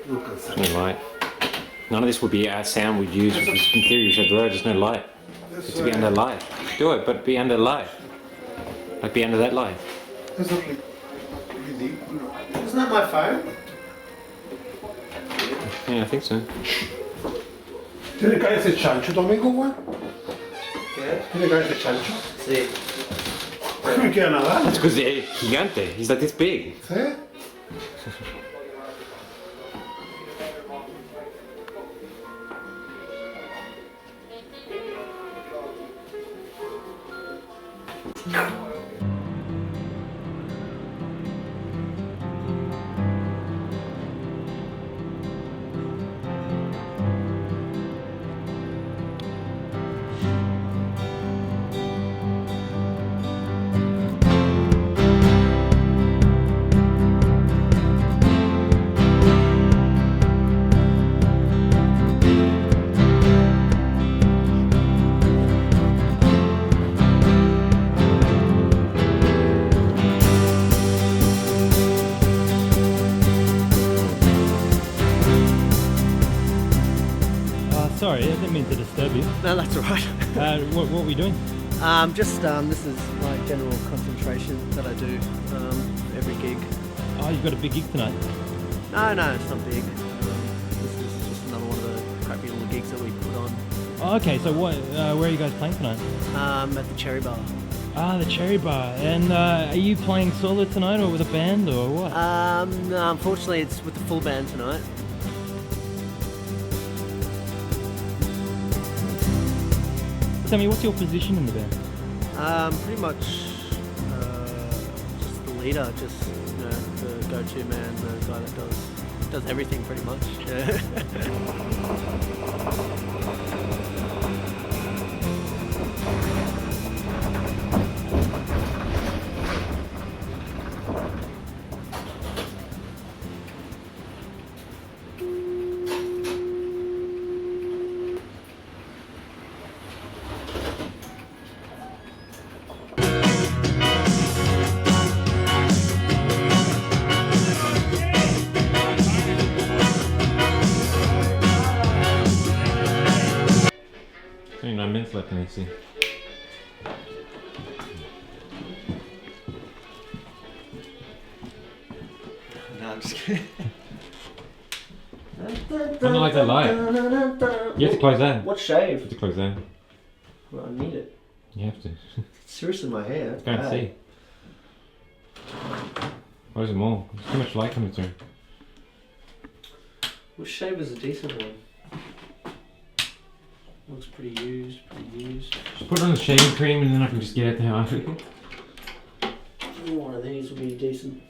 There's no light. None of this would be our sound we'd use, which is in theory, there's no light. It's to be under light. Do it, but be under light. Like be under that light. That's not really deep. Isn't that my phone? Yeah, I think so. ¿Tiene cara ese chancho, tu amigo, güey? ¿Qué? ¿Tiene cara ese chancho? Sí. No me queda nada. That's because they're gigante. He's like this big. ¿Sí? Sorry, I didn't mean to disturb you. No, that's all right. What were we doing? This is my general concentration that I do every gig. Oh, you've got a big gig tonight. No, it's not big. This is just another one of the crappy little gigs that we put on Oh, okay, so where are you guys playing tonight? at the Cherry Bar. Ah, the Cherry Bar. And are you playing solo tonight or with a band or what? No, unfortunately, it's with the full band tonight. Tell me, what's your position in the band? Pretty much just the leader, just the go-to man, the guy that does everything pretty much. Only 9 minutes left, can you see? No, I'm just kidding. I don't like that light. You have to close that. What You shave? have to close that. Well, I need it. You have to. Seriously, my hair. Can't bad. see. Close them all. There's too much light coming through. Which shave is a decent one? Looks pretty used, Just put on the shaving cream and then I can just get out the house. One of these would be decent.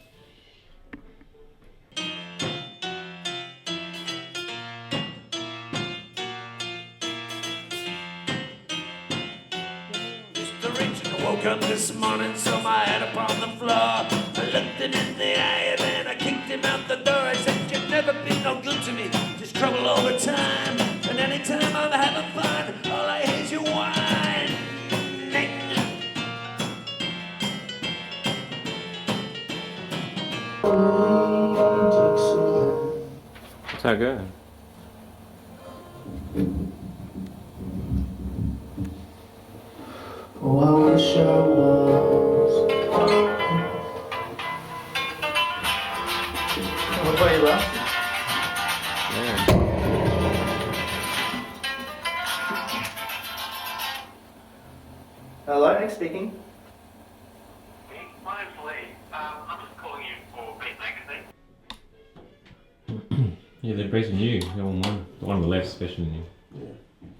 Woke up this morning, saw my head upon the floor. I looked him in the eye and then I kicked him out the door. I said, you've never been no good to me, just trouble all the time. And anytime I'm having fun, all I hear is your whine. That's how good. Oh, I wish I was. What about you, left? Yeah. Hello, Nick speaking. Hey, my name's Lee. I'm just calling you for Beat Magazine. Yeah, they're basically you. They're all mine. The one on the left, especially you. Yeah,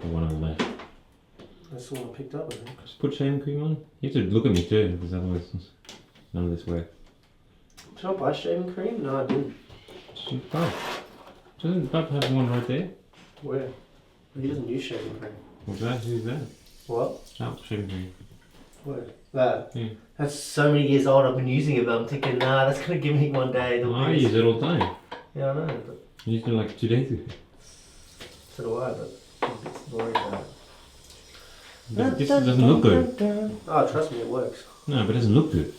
The one on the left. that's the one I picked up, I think. Just put shaving cream on. You have to look at me too, because otherwise none of this works. Did I buy shaving cream? No, I didn't. Doesn't Bob have one right there? Where? He doesn't use shaving cream. What's that? Who's that? What? Oh, shaving cream. Where? That? Yeah. That's so many years old. I've been using it, but I'm thinking, nah, that's gonna give me one day. I use it all the time. Yeah, I know, but I used it like 2 days ago. so do I. But I'm a bit worried about it. But this doesn't look good. Oh, trust me, it works. No, but it doesn't look good.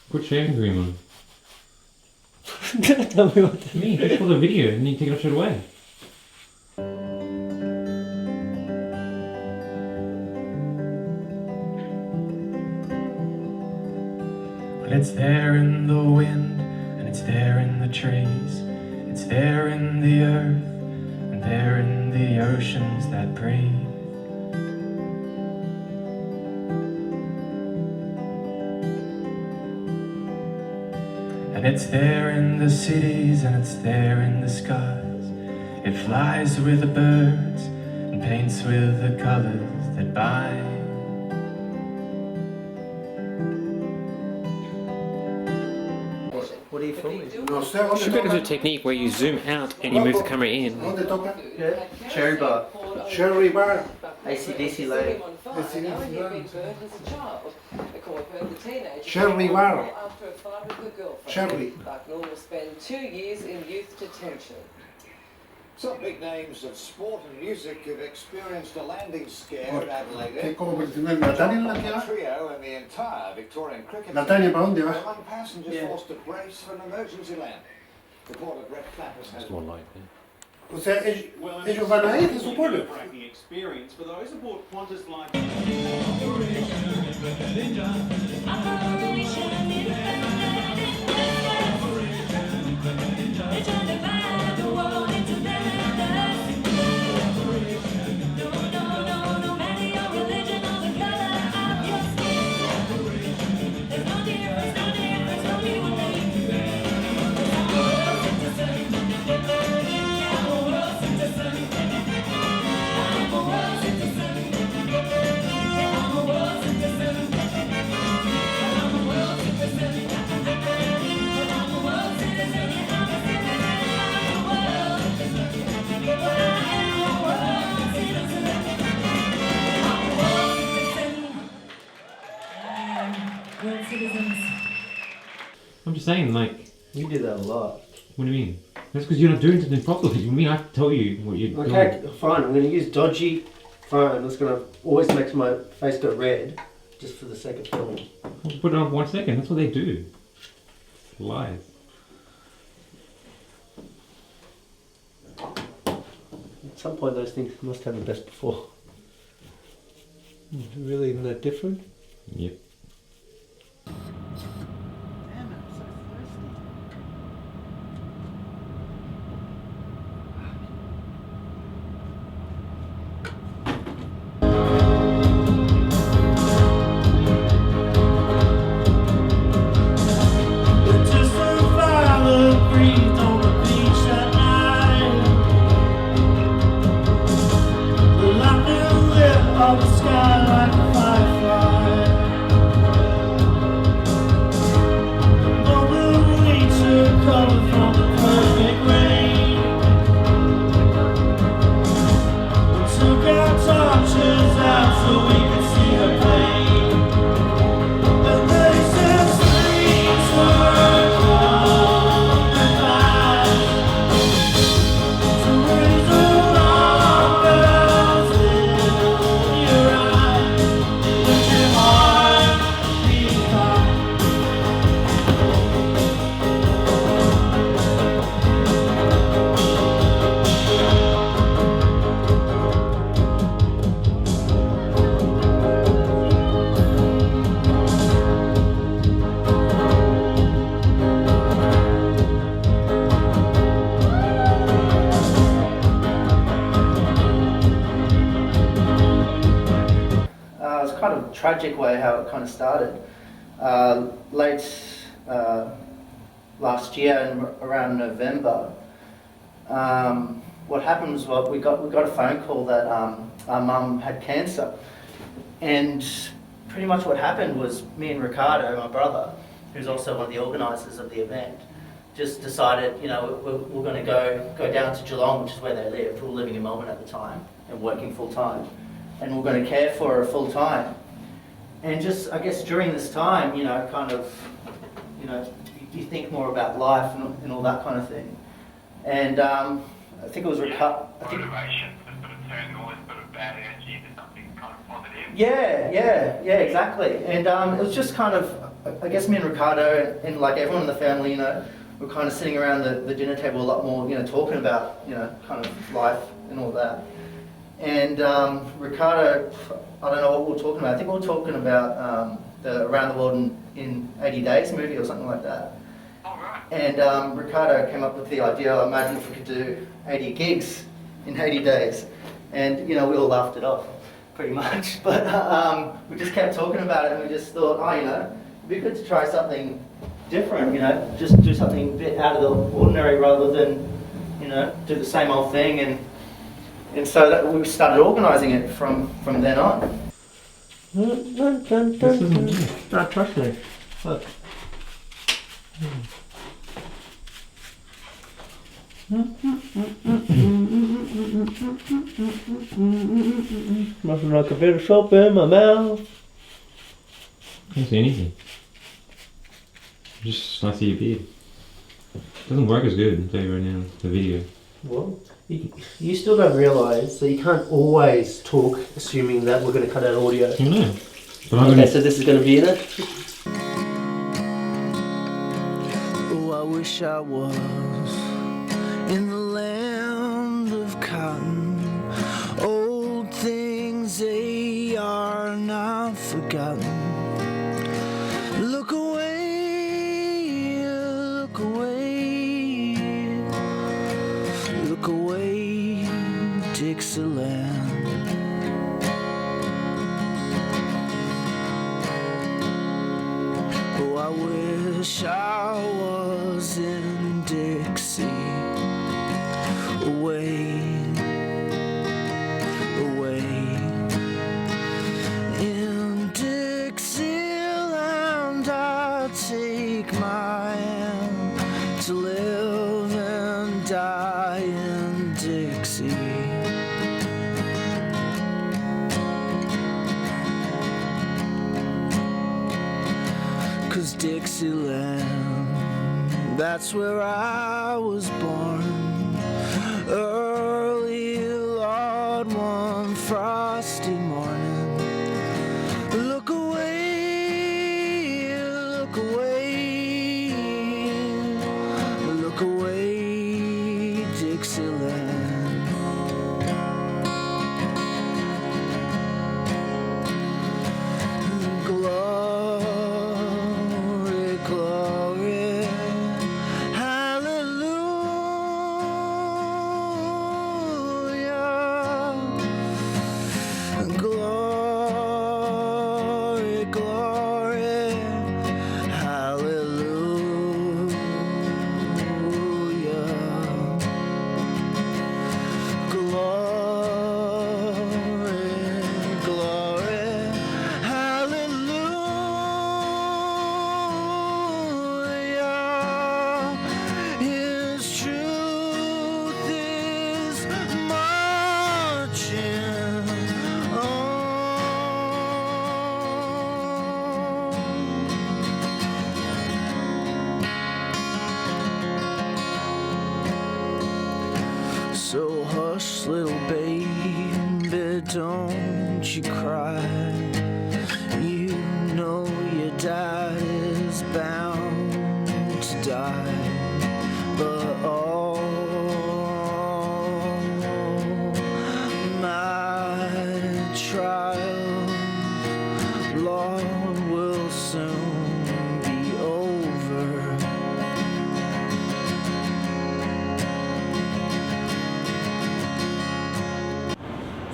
Put shaving cream on. Tell me what to Me, just for the video and you take it off straight away. But it's there in the wind, and it's there in the trees, it's there in the earth, and there in the oceans that breathe. And it's there in the cities, and it's there in the skies. It flies with the birds, and paints with the colors that bind. What are you filming? No sé dónde Should be able to do a toca. technique where you zoom out and you move the camera in. ¿Dónde toca? Yeah. Cherry Bar. Sherry Bar. AC/DC Lane. Sherry Bar. Sherry. Will spend 2 years in youth detention. Some big names of sport and music have experienced a landing scare at ¿Qué Adelaide. como personal? ¿Natalia en la que The va? trio and the entire Victorian cricket Natalia, team ¿para dónde were va? among passengers forced to brace for an emergency landing. Reporter Brett Clappers has It's more like that. O sea, ellos van a ir, se supone. Experience for those aboard Qantas like I'm just saying, like, You do that a lot. what do you mean? That's because you're not doing something properly. You mean I have to tell you what you're Okay, doing? fine. I'm going to use dodgy phone. That's going to always makes my face go red, just for the sake of filming. Put it on 1 second. That's what they do. Lies. At some point, those things must have the best before. Really, isn't that different? Yep. Tragic way how it kind of started. Late last year, around November, what happened was we got a phone call that our mum had cancer, and pretty much what happened was me and Ricardo, my brother, who's also one of the organisers of the event, just decided, you know, we're going to go down to Geelong, which is where they lived. We were living in Melbourne at the time and working full time, and we're going to care for her full time. And just, I guess, during this time, you know, kind of, you know, you think more about life and all that kind of thing. And I think it was Motivation to sort of turn all this sort of bad energy into something kind of positive. Yeah, exactly. And it was just kind of, I guess, me and Ricardo and like everyone in the family, you know, we're kind of sitting around the dinner table a lot more, you know, talking about, you know, kind of life and all that. And Ricardo, I don't know what we were talking about. I think we were talking about the Around the World in 80 Days movie or something like that. And Ricardo came up with the idea, imagine if we could do 80 gigs in 80 days. And, you know, we all laughed it off, pretty much. But we just kept talking about it, and we just thought, oh, you know, it'd be good to try something different, you know, just do something a bit out of the ordinary rather than, you know, do the same old thing. And so that we started organising it from then on. No, trust me. Look. Nothing like a bit of soap in my mouth. I can't see anything. Just I see your beard. Doesn't work as good, I'll tell you right now, the video. Well, you still don't realise that you can't always talk assuming that we're going to cut out audio. I know. But Okay, so this is going to be in it? Oh, I wish I was in the land of cotton. Old things, they are not forgotten. Look away, look away, look away, Dixieland. Oh, I wish I was in Dixie, away, away. In Dixieland I take my hand to live and die in Dixie. Cause Dixieland, that's where I was born. Early, Lord, one frosty morning. Look away, look away, look away, Dixieland. Glory, glory, hallelujah. Glory, glory, hallelujah. Glory, glory, hallelujah. His truth is marching on. So hush, little baby, don't you cry. You know your dad is bound to die, but all my trials, Lord, will soon be over.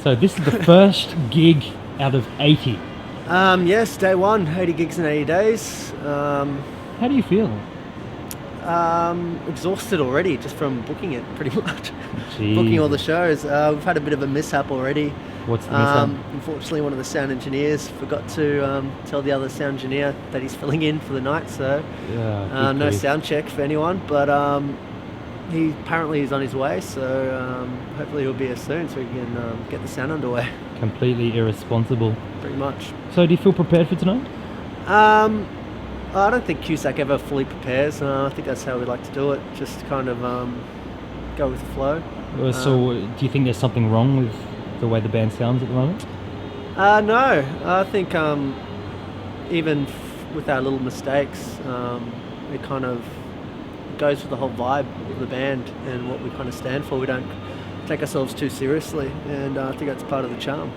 So this is the first gig out of 80. Yes, day one, 80 gigs in 80 days. How do you feel? Exhausted already just from booking it, pretty much. Jeez. Booking all the shows. We've had a bit of a mishap already. What's the mishap? Unfortunately, one of the sound engineers forgot to tell the other sound engineer that he's filling in for the night, so Yeah, no sound check for anyone, but he apparently is on his way, so hopefully he'll be here soon so we can get the sound underway. Completely irresponsible. Pretty much. So do you feel prepared for tonight? I don't think Cusack ever fully prepares. I think that's how we like to do it, just kind of go with the flow. So do you think there's something wrong with the way the band sounds at the moment? No, I think even with our little mistakes, it kind of goes with the whole vibe of the band and what we kind of stand for. We don't take ourselves too seriously, and I think that's part of the charm.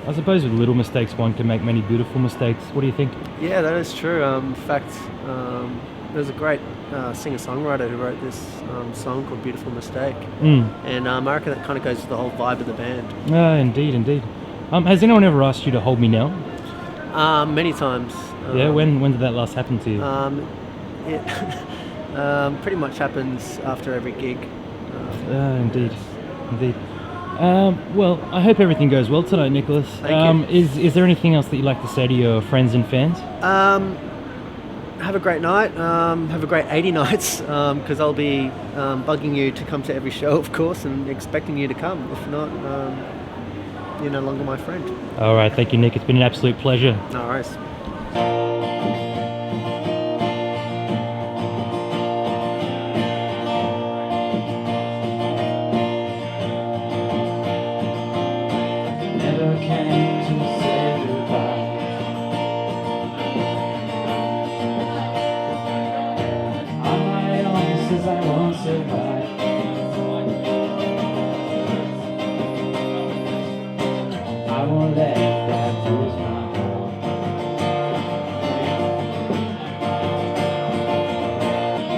I suppose with little mistakes one can make many beautiful mistakes. What do you think? Yeah, that is true. In fact, there's a great singer-songwriter who wrote this song called Beautiful Mistake. And I reckon that kind of goes with the whole vibe of the band. Indeed, indeed. Has anyone ever asked you to hold me now? Many times. Yeah, when did that last happen to you? It pretty much happens after every gig. Indeed, indeed. Well, I hope everything goes well tonight, Nicholas. Thank you. Is there anything else that you'd like to say to your friends and fans? Have a great night. Have a great 80 nights, because I'll be bugging you to come to every show, of course, and expecting you to come. If not, you're no longer my friend. All right, thank you, Nick. It's been an absolute pleasure. No worries. Never came to say goodbye. On my own, says I won't survive. I won't let that bruise my heart.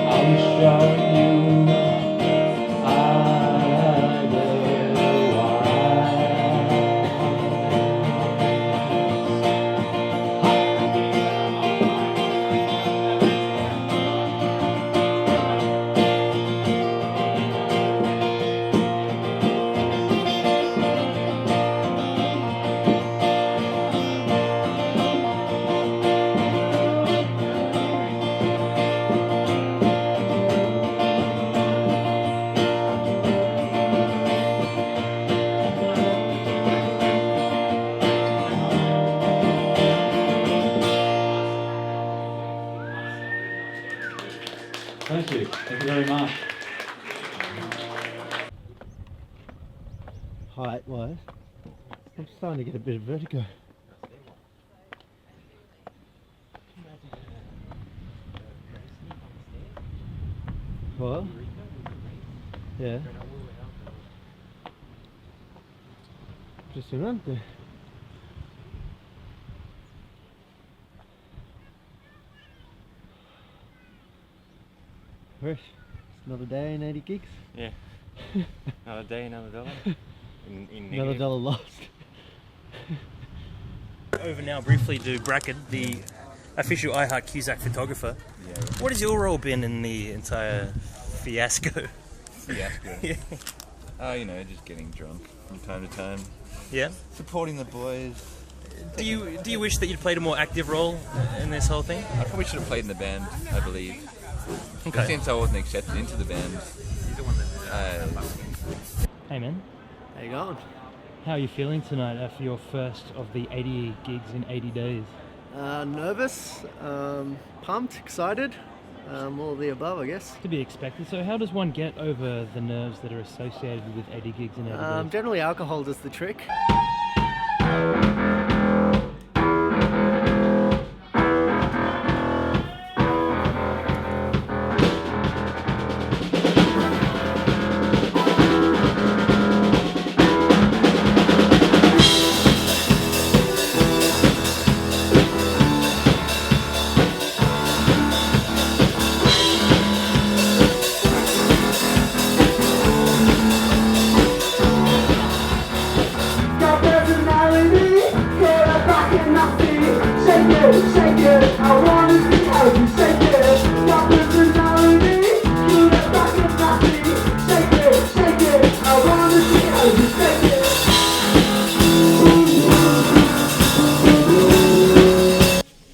I'll be showing you I will Thank you. Thank you very much. Height-wise, I'm starting to get a bit of vertigo. Well, yeah. Just around there. Fresh. Another day and 80 gigs. Yeah. Another day, another dollar. In Another dollar lost. Over now briefly to Bracken, the official Heart Cusack photographer. Yeah. What has your role been in the entire fiasco? Fiasco? Yeah. You know, just getting drunk from time to time. Yeah? Supporting the boys. Do you wish that you'd played a more active role in this whole thing? I probably should have played in the band, I believe. Okay. But since I wasn't accepted into the band. Hey man. How you going? How are you feeling tonight after your first of the 80 gigs in 80 days? Nervous, pumped, excited, all of the above, I guess. To be expected. So how does one get over the nerves that are associated with 80 gigs in 80 days? Generally alcohol does the trick.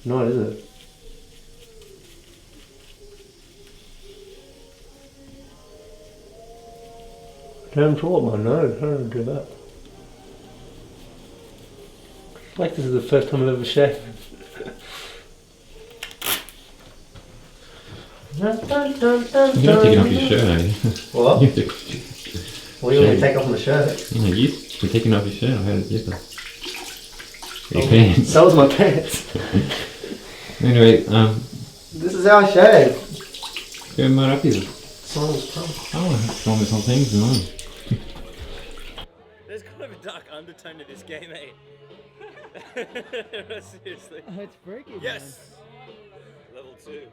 Not, is it? Don't talk my nose, I don't do that. Like this is the first time I've ever shaved. You're not taking off your shirt, are you? What? You have to What do you want me to take off my shirt? No, you're taking off your shirt. I heard it. Your pants. That was my pants. Anyway, This is how I shave. Qué maravilloso. Oh, promise on things, no. There's kind of a dark undertone to this game, eh? Seriously. Oh, it's freaky. Yes! Level 2.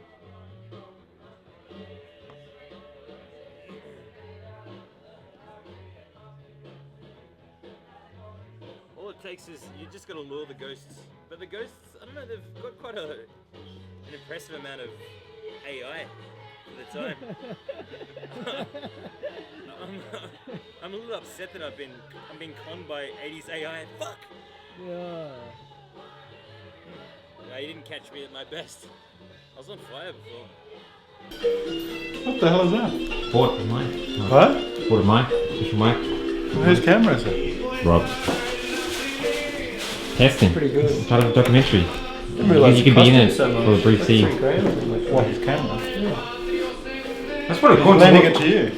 All it takes is, you just gotta lure the ghosts. But the ghosts, I don't know, they've got quite an impressive amount of AI for the time. I'm a little upset that I'm being conned by 80s AI. Fuck! Yeah. No, you didn't catch me at my best. I was on fire before. What the hell is that? Bought a mic. What? Bought a mic. Official mic. Whose camera is it? Rob's. Testing. Pretty good. Part of a documentary. You can be in it for a brief scene. What, his camera? That's what it He's calls lending it to you.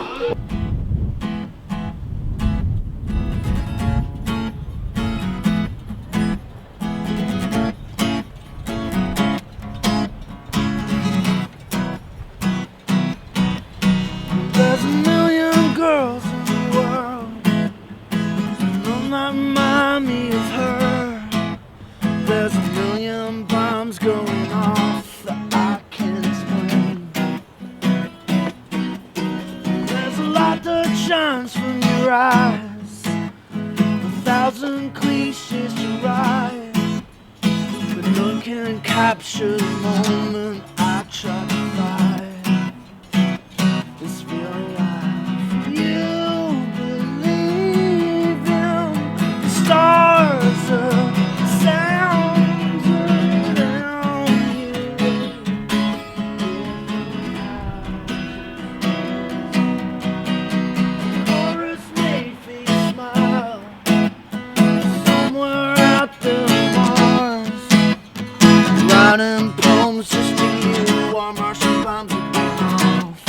There's a million girls in the world, none that remind me of her. There's a million bombs going off that I can't explain. There's a light that shines from your eyes, 1,000 cliches to write, but none can capture the moment I try to find. It's real life. You believe in the stars, sounds around you. Chorus made face smile. Somewhere out there on Mars, writing poems just for you while Martian bombs are going off.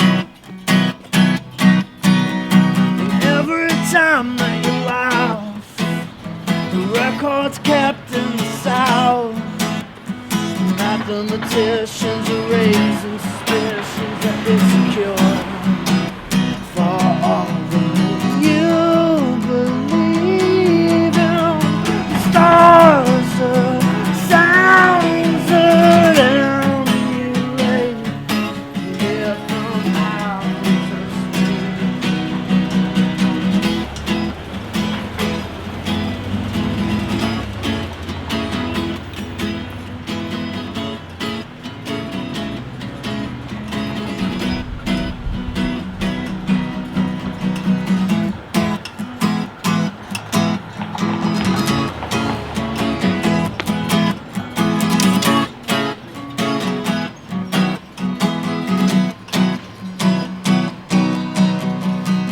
Every time that you laugh, the record's kept in the South. Mathematicians are raising suspicions that it's secure for all that you believe in. The stars are sounds around you, right here from outer space.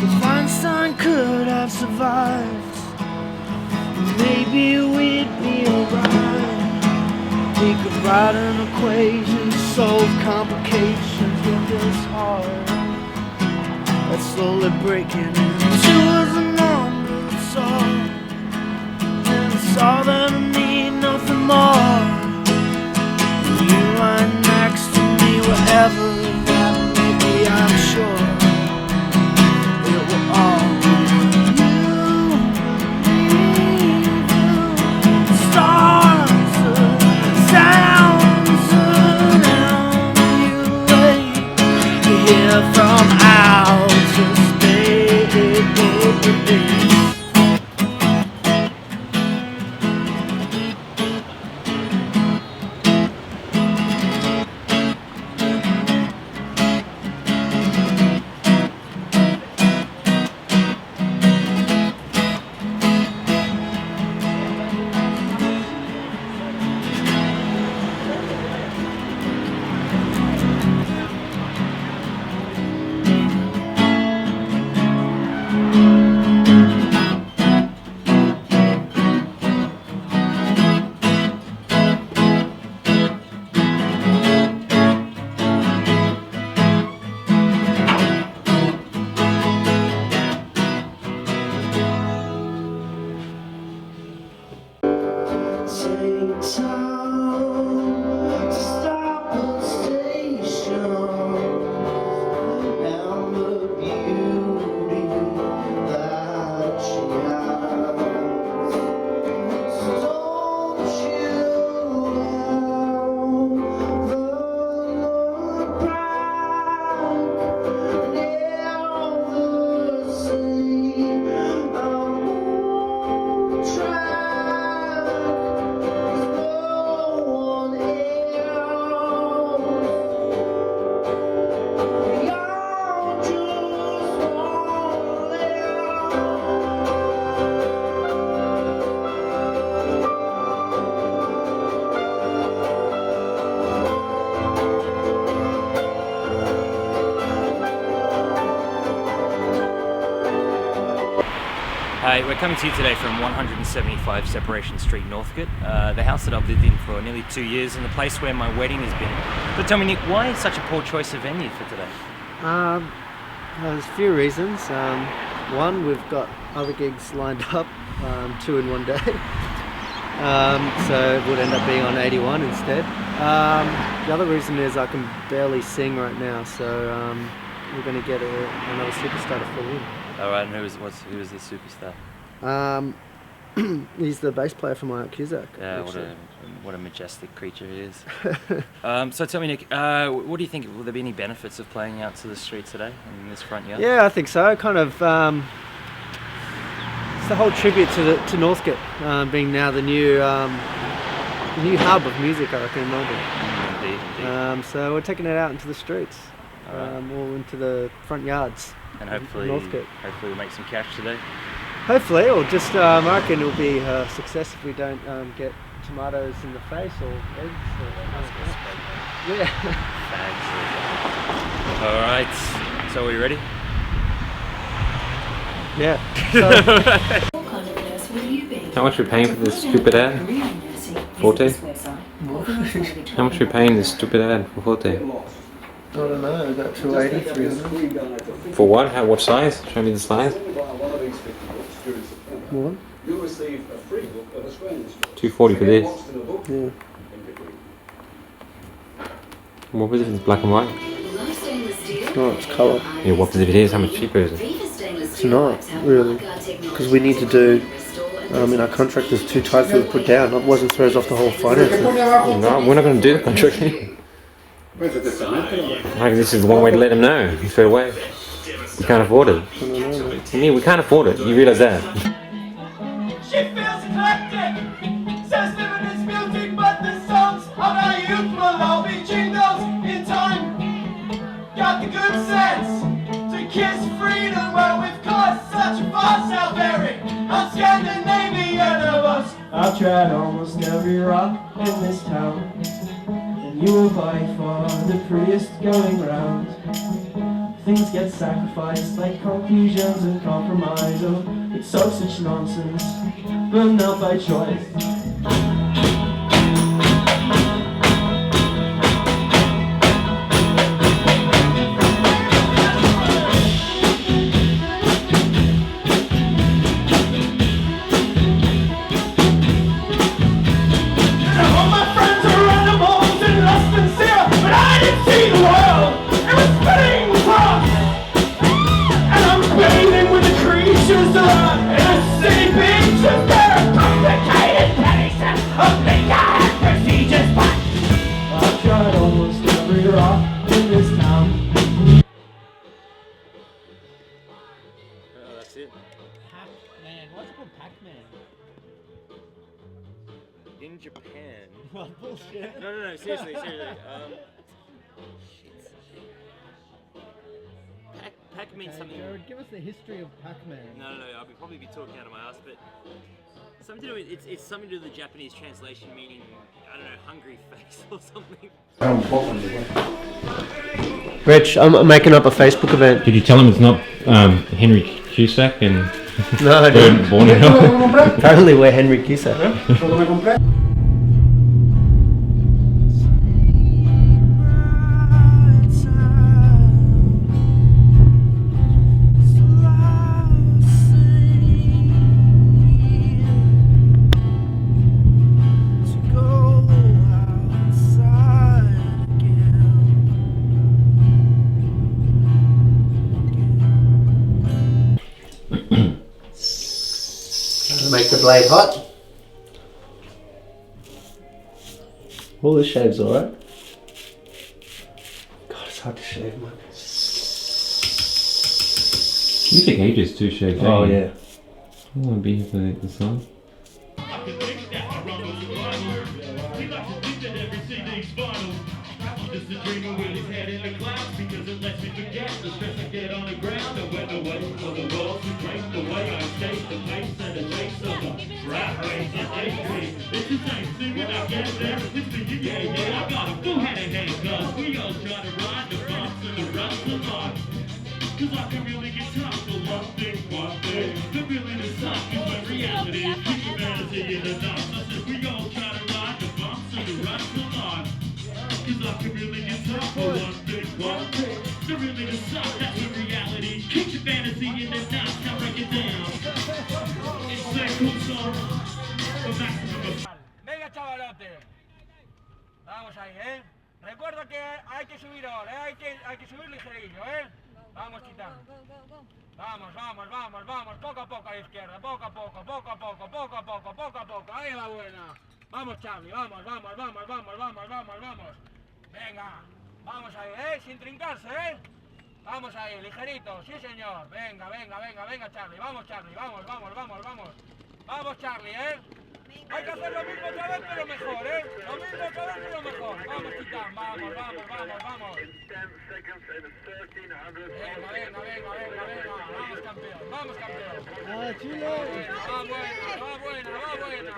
If Einstein could have survived, maybe we'd be alright. He could write an equation to solve complications with his heart that's slowly breaking into as a number song. And saw that I need nothing more. You right next to me, wherever that may be, I'm sure it will always you. Stars, sounds around you, right here from outer space. Take time to stop at the station. Remember We're coming to you today from 175 Separation Street, Northcote, the house that I've lived in for nearly 2 years and the place where my wedding has been. But tell me, Nick, why such a poor choice of venue for today? There's a few reasons. One, we've got other gigs lined up, 2 in one day. So it would end up being on 81 instead. The other reason is I can barely sing right now, so we're going to get another superstar to fill in. Alright, and who is this superstar? He's the bass player for Heart Cusack. Yeah, what a majestic creature he is. So tell me, Nick, what do you think? Will there be any benefits of playing out to the street today in this front yard? Yeah, I think so. Kind of, it's the whole tribute to Northcote, being now the new hub of music, I reckon, in Melbourne. Indeed. So we're taking it out into the streets, or into the front yards. And hopefully we'll make some cash today. Hopefully, or just I reckon it'll be a success if we don't get tomatoes in the face or eggs. Yeah. All right. So are we ready? Yeah. How much are we paying for this stupid ad? 40? How much are we paying this stupid ad for 40? I don't know, about 280, 300. For what? What size? Show me the size. What? 240 for this. Yeah. What was it? It's black and white? No, it's colour. Yeah, what if it is? How much cheaper is it? It's not, really. Because we need to do, in our contract there's 2 types we put down, otherwise it throws off the whole finances. No, we're not going to do the contract anyway. I think this is the one way to let them know straight away. We can't afford it. Yeah, we can't afford it. You realise that? She feels eclectic, says living is music, but the songs of our youth will all be jingles in time. Got the good sense to kiss freedom when we've caused such a fuss. How very un-Scandinavian of us. I've tried almost every rock in this town. You will fight for the prettiest going round. Things get sacrificed like confusions and compromise. Oh, it's such nonsense, but not by choice. In Japan. Oh, bullshit. No, seriously. Pac means something. Jared, give us the history of Pac-Man. No, I'll probably be talking out of my ass, but something to do with it's something to do with the Japanese translation, meaning I don't know, hungry face or something. Rich, I'm making up a Facebook event. Did you tell him it's not Henry Cusack and no, I didn't. Born in Apparently we're Henry Cusack. Make the blade hot. Well, this shave's alright. God, it's hard to shave, man. You take ages to shave. Oh, yeah. I want to be here for the song. Cause I can really get top for one thing, the feeling is hot. the knots. I said we gon' try to ride the bumps and the rest of the line. Cause I can really get tough for one thing. To really decide that's the reality. Kick your fantasy in the knots, now break it down. It's that cool song. The maximum. Venga, chavalote. Vamos ahí, Recuerda que hay que subir ahora, hay que subir ligerillo, Vamos, Titán. Vamos, vamos, vamos, vamos. Poco a poco a la izquierda, poco a poco, poco a poco, poco a poco, poco a poco. Ahí va buena. Vamos, Charlie, vamos, vamos, vamos, vamos, vamos, vamos, vamos. Venga, vamos ahí, sin trincarse, Vamos ahí, ligerito, sí señor. Venga, venga, venga, venga, Charlie. Vamos, Charlie, vamos, vamos, vamos, vamos. Vamos, Charlie, Hay que hacer lo mismo otra vez, pero mejor, Lo mismo otra vez, pero mejor. Vamos, Titán, vamos, vamos, vamos, vamos. Venga, venga, venga, venga, venga. Vamos, campeón, vamos, campeón. ¡Ah, Chile! Va buena, va buena, va buena.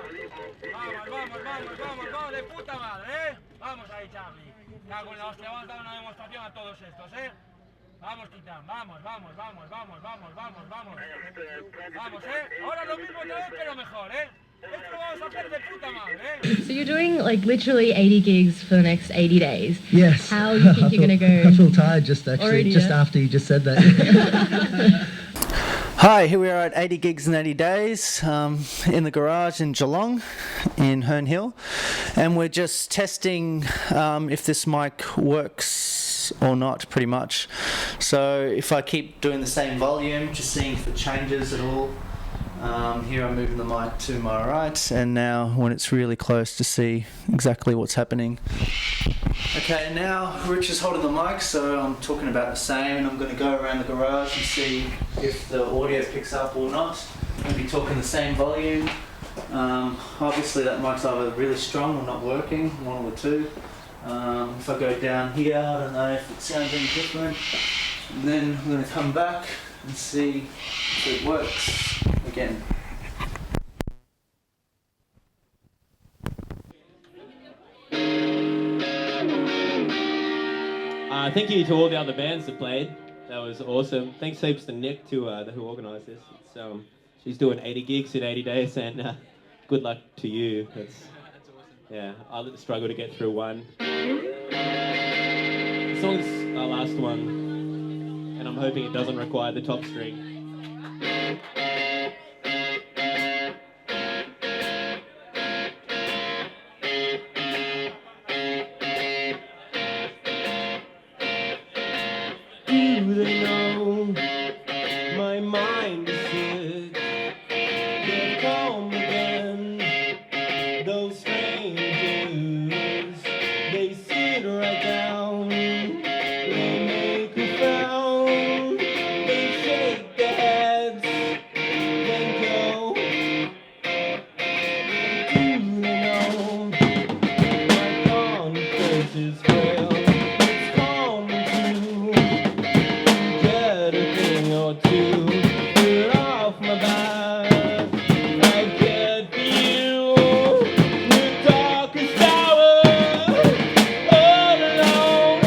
Vamos, vamos, vamos, vamos, vamos, de puta madre, Vamos ahí, Charlie. Cago en la hostia, vamos a dar una demostración a todos estos, Vamos, Titán, vamos, vamos, vamos, vamos, vamos, vamos, vamos. Vamos, Ahora lo mismo otra vez, pero mejor, Esto vamos a hacer de puta madre, So you're doing like literally 80 gigs for the next 80 days. Yes. How do you think you're going to go? I feel tired just actually, Already, just yeah? after you just said that. Hi, here we are at 80 gigs in 80 days in the garage in Geelong, in Herne Hill, and we're just testing if this mic works or not, pretty much. So if I keep doing the same volume, just seeing if it changes at all. Here I'm moving the mic to my right, and now when it's really close to see exactly what's happening. Okay, now Rich is holding the mic, so I'm talking about the same, and I'm going to go around the garage and see if the audio picks up or not. I'm going to be talking the same volume. Obviously that mic's either really strong or not working, one or the two. If I go down here, I don't know if it sounds any different. And then I'm going to come back and see if it works again. Thank you to all the other bands that played. That was awesome. Thanks heaps to Nick who organised this. She's doing 80 gigs in 80 days, and good luck to you. That's yeah. I struggle to get through one. The song's our last one, and I'm hoping it doesn't require the top string. Do they know my mind is sick? They've come again, those strangers. They sit right down, they make a frown, they shake their heads, then go. Do they know my confidence is frail? It's common to get a thing or two, get off my back. I get you the darkest hour, all alone.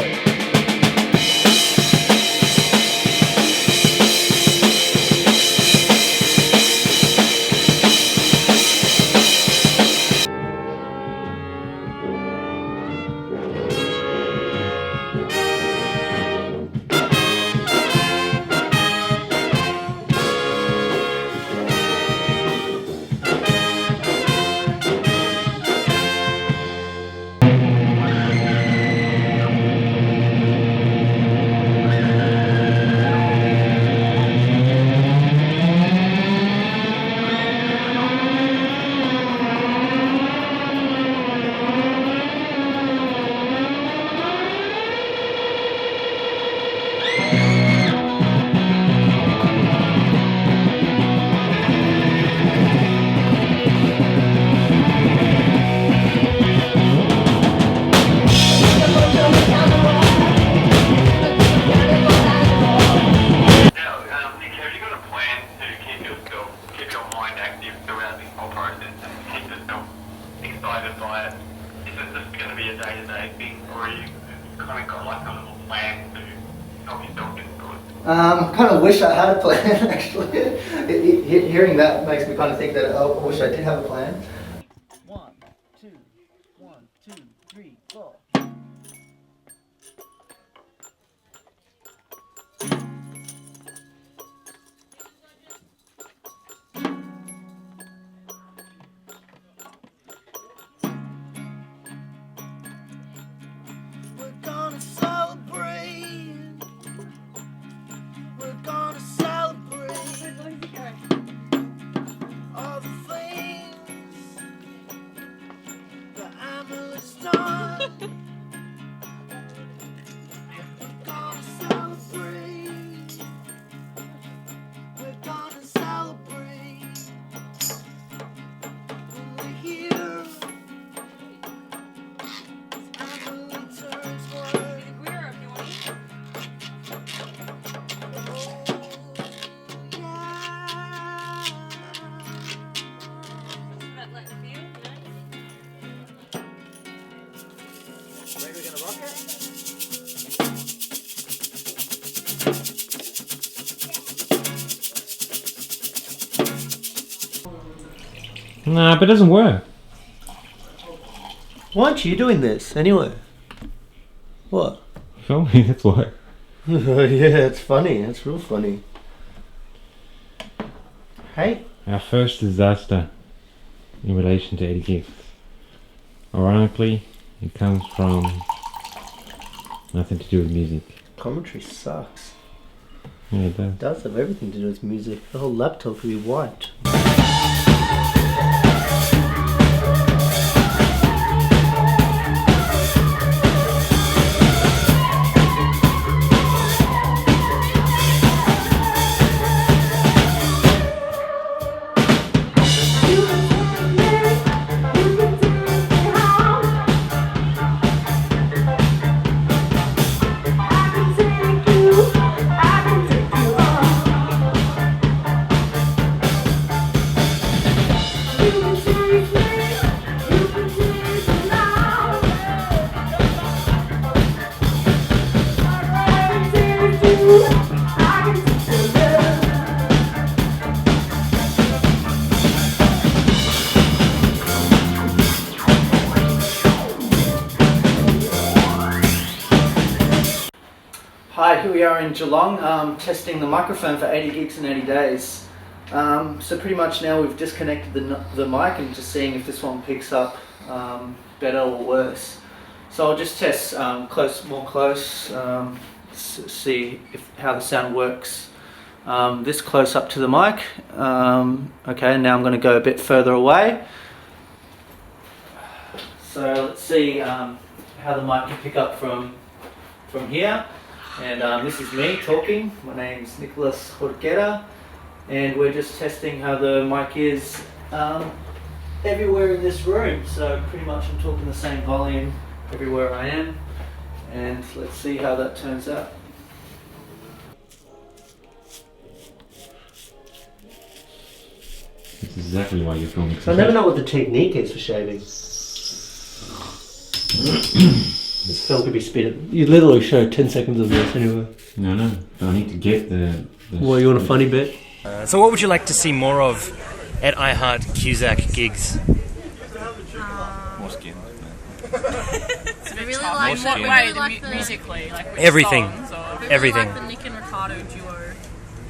Now, Nick, have you got a plan to keep your mind active throughout this whole process and keep yourself excited by it? Is it just going to be a day-to-day thing, or are you kind of got like a little plan to help yourself get good? I kind of wish I had a plan, actually. Hearing that makes me kind of think that I wish I did have a plan. 2, 1, 2, 3, 4. We're gonna celebrate. We're gonna celebrate all the things that Emily's done. We're gonna celebrate. We're gonna celebrate when we're here. Emily turns one. We're if you want to. Maybe we're gonna rock it? Nah, but it doesn't work. Why aren't you doing this anyway? What? Show me, that's why. Yeah, it's funny. It's real funny. Hey? Our first disaster in relation to 80 gigs. Ironically, it comes from nothing to do with music. Commentary sucks. Yeah, it does. It does have everything to do with music. The whole laptop could be wiped. Hi, here we are in Geelong, testing the microphone for 80 gigs in 80 days. So pretty much now we've disconnected the mic and just seeing if this one picks up better or worse. So I'll just test more close, see how the sound works. This close up to the mic. Okay, now I'm going to go a bit further away. So let's see how the mic can pick up from here. And this is me talking. My name's Nicholas Jorquera, and we're just testing how the mic is everywhere in this room. So pretty much I'm talking the same volume everywhere I am, and let's see how that turns out. That's exactly why you're filming. I never know what the technique is for shaving. This film could be speeded. You literally show 10 seconds of this anyway. No, but I need to get the Well, you want a funny bit? So what would you like to see more of at Heart Cusack gigs? More skin. We really like More the, skin. really like the musically, like which Everything. songs, or we Everything. really like the Nick and Ricardo duo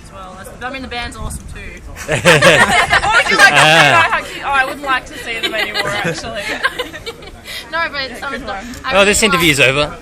as well. I mean, the band's awesome too. Or would you like to see? I wouldn't like to see them anymore, actually. No, but it's Oh, this interview is over.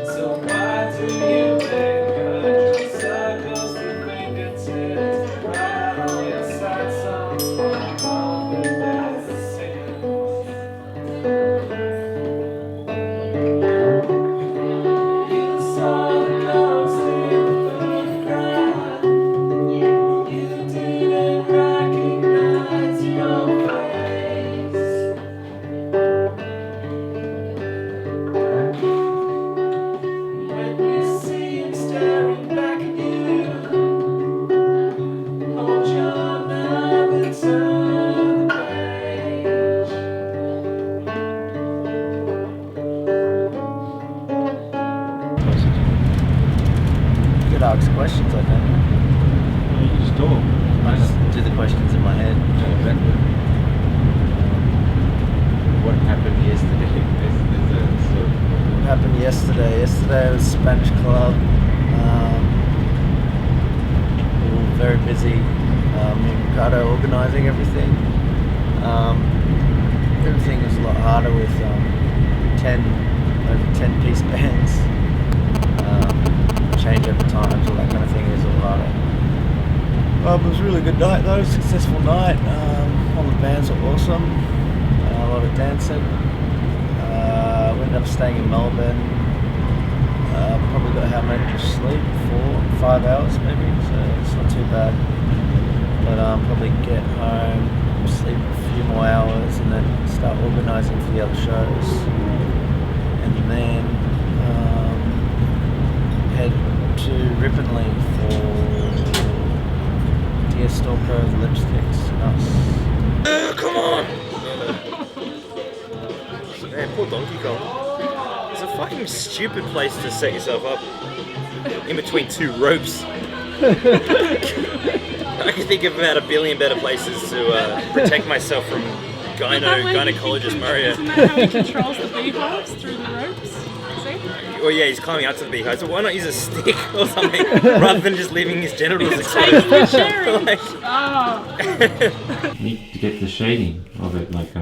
So why do you to ask questions, I don't. You just talk. I just do the questions in my head. Exactly. What happened yesterday? What happened yesterday? Yesterday was Spanish Club. We were very busy. Me and Ricardo organising everything. Everything was a lot harder with over 10-piece bands. Changeover times, all that kind of thing is all harder. It was a really good night though, successful night. All the bands were awesome. A lot of dancing. We ended up staying in Melbourne. Probably got how much of sleep? 4-5 hours maybe, so it's not too bad. But probably get home, sleep a few more hours, and then start organising for the other shows. And then head to Ripponley for Deer Stalker, Lipsticks, and us. Come on! Man, poor Donkey Kong. It's a fucking stupid place to set yourself up in between two ropes. I can think of about a billion better places to protect myself from gynecologist Mario. Isn't that how he controls the beehives through the ropes? See? Well, yeah, he's climbing up to the beehive, so why not use a stick or something rather than just leaving his genitals exposed? Like, You need to get the shading of it, like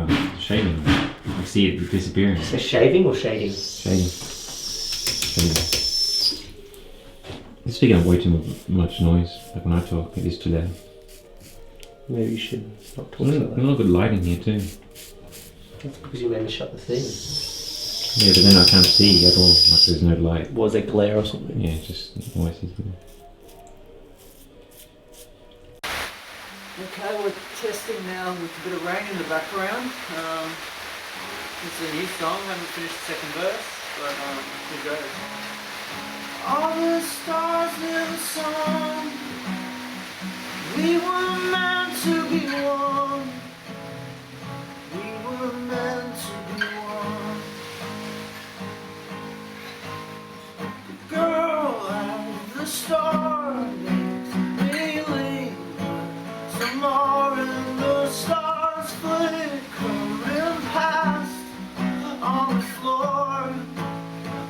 shading. I see it disappearing. So shaving or shading? Shading. It's picking up way too much noise. Like when I talk, it is too loud. Maybe you should not talk so loud. Not good lighting here too. That's because you made me shut the thing. Yeah, but then I can't see at all. Like there's no light. Was it glare or something? Yeah, just voices. Okay, we're testing now with a bit of rain in the background. It's a new song, haven't finished the second verse, but here goes. All the stars in the song, we were meant to be one. We were meant to be one. The girl at the stargate really tomorrow and the stars flickering past on the floor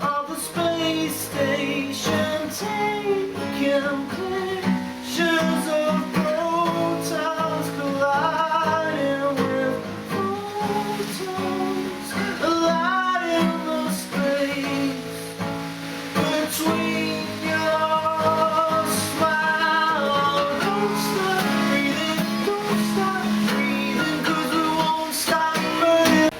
of the space station, taking pictures of protons colliding with photons, lighting the space between your smile. Don't stop breathing, 'cause we won't stop breathing.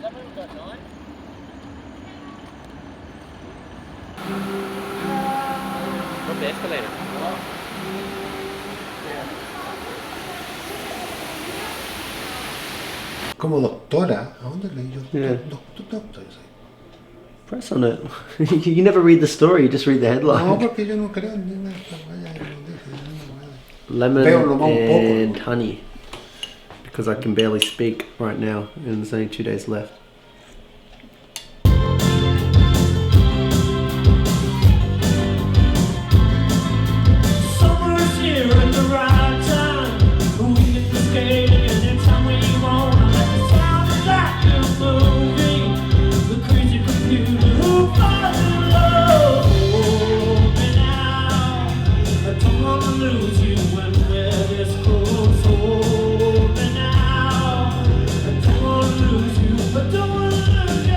Haven't we got 9? Not the escalator. Como doctora, ¿a dónde leí yo? Yeah. Doctor. Press on it. You never read the story, you just read the headline. No, porque yo no creo en esta vaya. Lemon and poco. honey. Because I can barely speak right now, and there's only 2 days left. Summer is here at the right time. We get to skate anytime we want. I like the sound of that good movie. The crazy computer who falls in love. Hold me now. I don't wanna lose you when we're this close. Hold me now. I don't wanna lose you. I don't wanna lose you.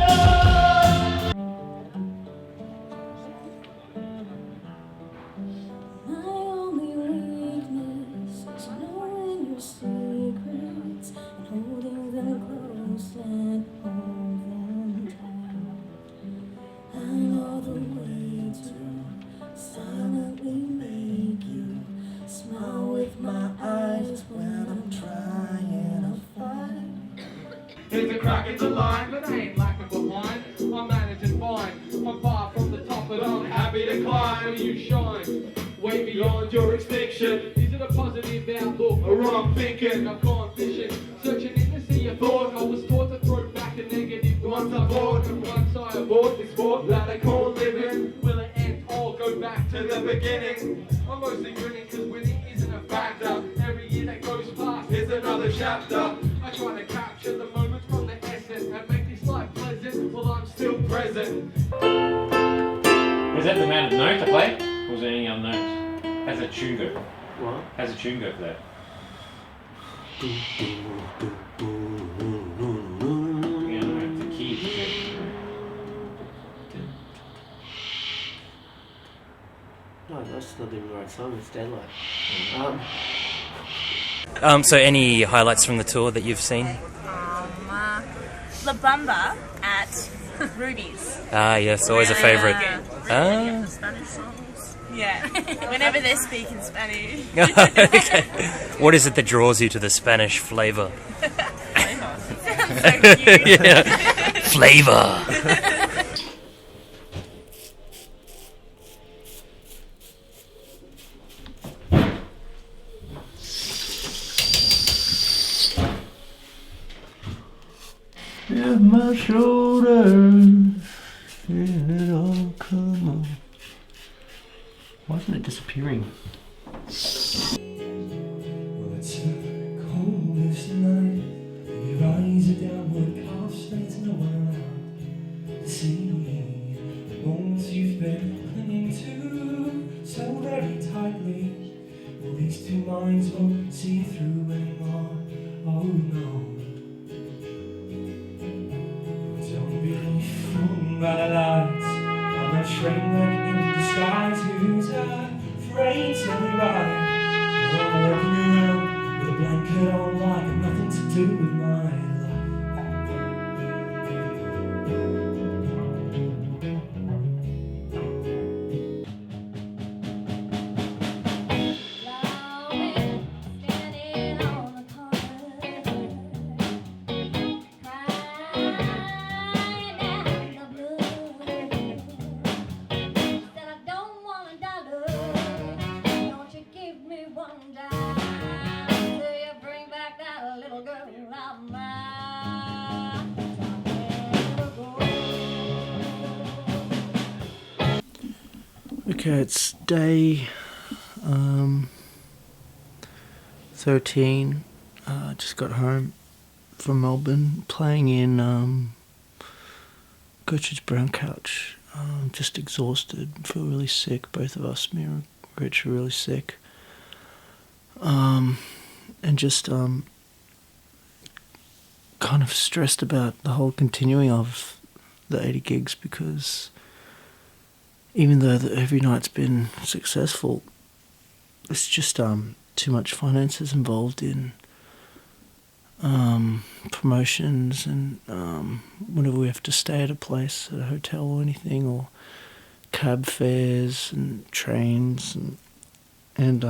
My only weakness is knowing your secrets and holding them close and hold them tight. I know the way to silently make you smile with my eyes when I'm trying to fight. Here's a crack in the line, but I ain't lacking behind. I'm managing fine. I'm far from the top, but I'm happy to climb. When you shine, way beyond your extinction. Is it a positive outlook or wrong thinking? I've gone fishing, searching in to see your thought. I was taught to throw back the negative once I bought. And once I abort this sport that I call living, will it end or go back to the beginning? I'm mostly grinning cause winning isn't a factor. Every year that goes past is another chapter. I try to capture the moments from the essence and make this life pleasant while I'm still present. Is that the amount of notes I play? Or was there any other notes? How's a tune go? What? How's a tune go for that? Yeah, no, the key. No, that's not even the right song, it's Daylight. So any highlights from the tour that you've seen? La Bamba at Ruby's. Ah, yes, always a favourite. Really Spanish songs. Yeah, whenever they're speaking Spanish. Okay. What is it that draws you to the Spanish flavour? Sounds so cute. Yeah. Flavour. If my shoulders feel it all come on. Why isn't it disappearing? Well, it's a coldest night. Your eyes are downward, calf straight and around. See the moments you've been clinging to so very tightly. Well, these two minds won't see you through anymore. Oh no. Don't be fooled by the lights. I'm a train wreck in disguise who's afraid to ride. I'm walking around with a blanket on like nothing to do with my Okay, it's day 13. Just got home from Melbourne, playing in Gertrude's brown couch. Just exhausted, feel really sick. Both of us, me and Gertrude, are really sick. And just kind of stressed about the whole continuing of the 80 gigs, because even though every night's been successful, it's just too much finances involved in promotions and whenever we have to stay at a place, at a hotel or anything, or cab fares and trains and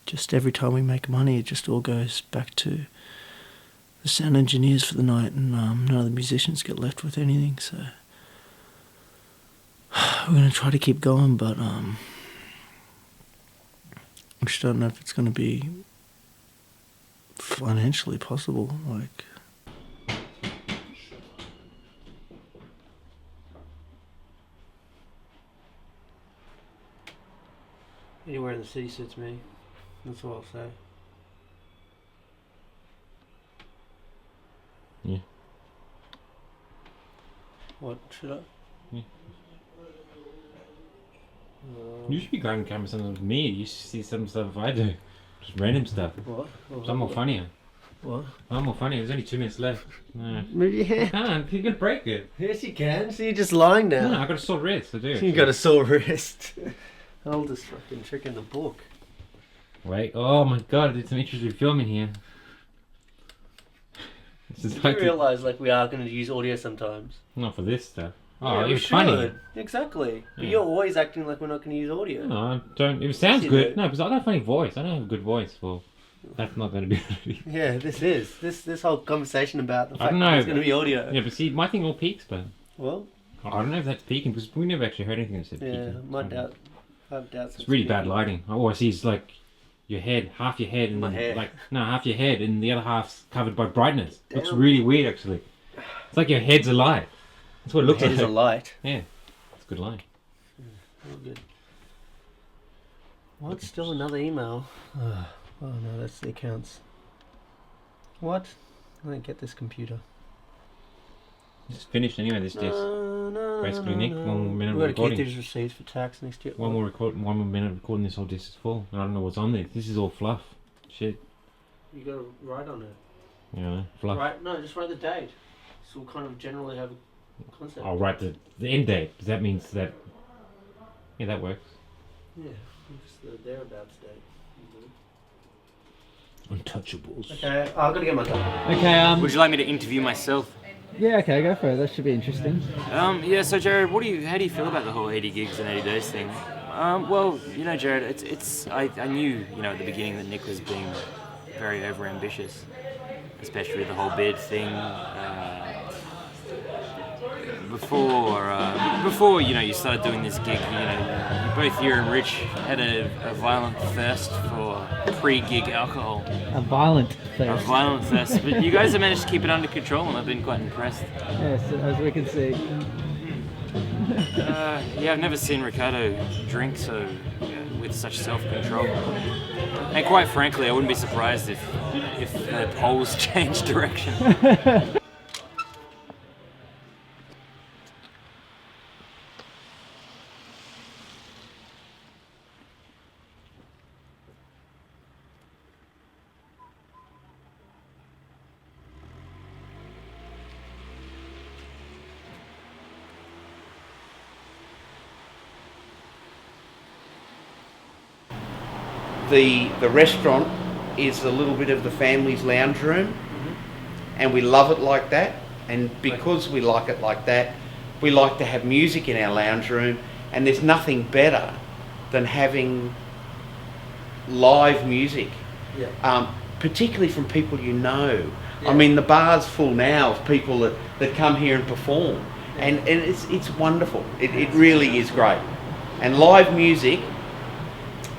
just every time we make money, it just all goes back to the sound engineers for the night, and none of the musicians get left with anything. So we're going to try to keep going, but I just don't know if it's going to be financially possible. Like, anywhere in the city suits me. That's all I'll say. Yeah. What should I? Yeah. You should be grabbing camera something with me. You should see some stuff I do. Just random stuff. What? Some more funnier. What? I'm more funny. There's only 2 minutes left. No. Yeah. I can't. You're gonna break it. Yes, you can. So you're just lying now. No, I got a sore wrist. I do. You got a sore wrist. Oldest fucking trick in the book. Wait. Oh my god! I did some interesting filming here. This is You realise like we are going to use audio sometimes. Not for this stuff. Yeah, Oh, we it was funny. should. Exactly. But Yeah. you're always acting like we're not going to use audio. No, I don't. If it sounds Yes, you good. do. No, because I don't have a funny voice. I don't have a good voice. Well, that's not going to be. Yeah, this is. This whole conversation about the I fact don't that know. there's going to be audio. Yeah, but see, my thing all peaks, but. Well. I don't know if that's peaking because we never actually heard anything that said Yeah, peaking. I doubt. I have doubts. It's really bad lighting. All I see is like your head, half your head, and My then, hair. like no, half your head, and the other half's covered by brightness. Looks Damn. really weird, actually. It's like your head's a light. That's what it looks Head like. is a light. Yeah, it's a good light. All good. What's still another email? Oh no, that's the accounts. What? I don't get this computer. It's finished anyway. This disc. Basically, Nick, 1 more minute We've of got to keep recording. these receipts for tax next year. 1 more minute of recording. This whole disc is full. And I don't know what's on this. This is all fluff. Shit. You got to write on it. Yeah, fluff. Right? No, just write the date. So we'll kind of generally have a concept. I'll write the end date. Because that means that. Yeah, that works. Yeah, just the thereabouts date. Untouchables. Okay, I've got to get my done. Okay, Would you like me to interview myself? Yeah, okay, go for it. That should be interesting. Yeah. So Jared, how do you feel about the whole 80 gigs and 80 days thing? Well, you know, Jared, I knew, you know, at the beginning that Nick was being very over-ambitious, especially the whole bid thing. Before you know you started doing this gig, you know, both you and Rich had a violent thirst for pre-gig alcohol. A violent A thirst. violent thirst, but you guys have managed to keep it under control, and I've been quite impressed. Yes, as we can see. Yeah, I've never seen Ricardo drink so with such self-control. And quite frankly, I wouldn't be surprised if the polls changed direction. The restaurant is a little bit of the family's lounge room, and we love it like that. And because we like it like that, we like to have music in our lounge room, and there's nothing better than having live music, particularly from people you know. I mean, the bar's full now of people that come here and perform, and it's wonderful. It really is great. And live music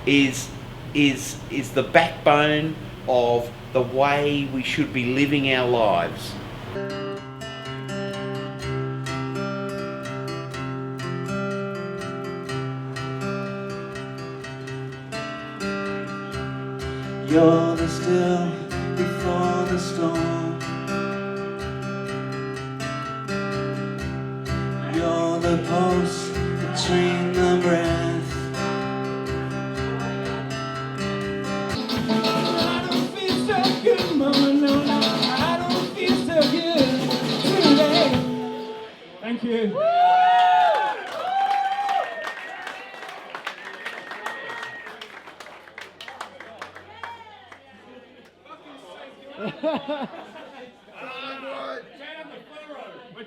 is the backbone of the way we should be living our lives. You're the still before the storm. You're the pulse between the breath. I don't feel so good, mama, no, I don't feel so good today. Thank you.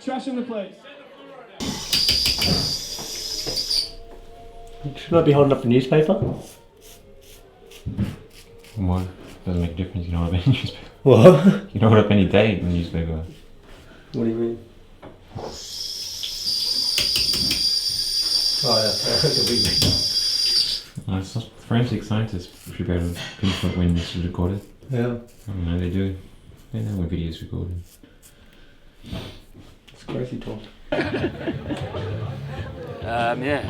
trash in the place. Should I be holding up the newspaper? Why? Doesn't make a difference. You don't hold up any newspaper. What? You don't hold up any date in the newspaper. What do you mean? Oh yeah, that's a big thing. Forensic scientists should be able to pinpoint when this is recorded. Yeah. I don't know, they do. They know when video is recorded. It's crazy talk. Yeah,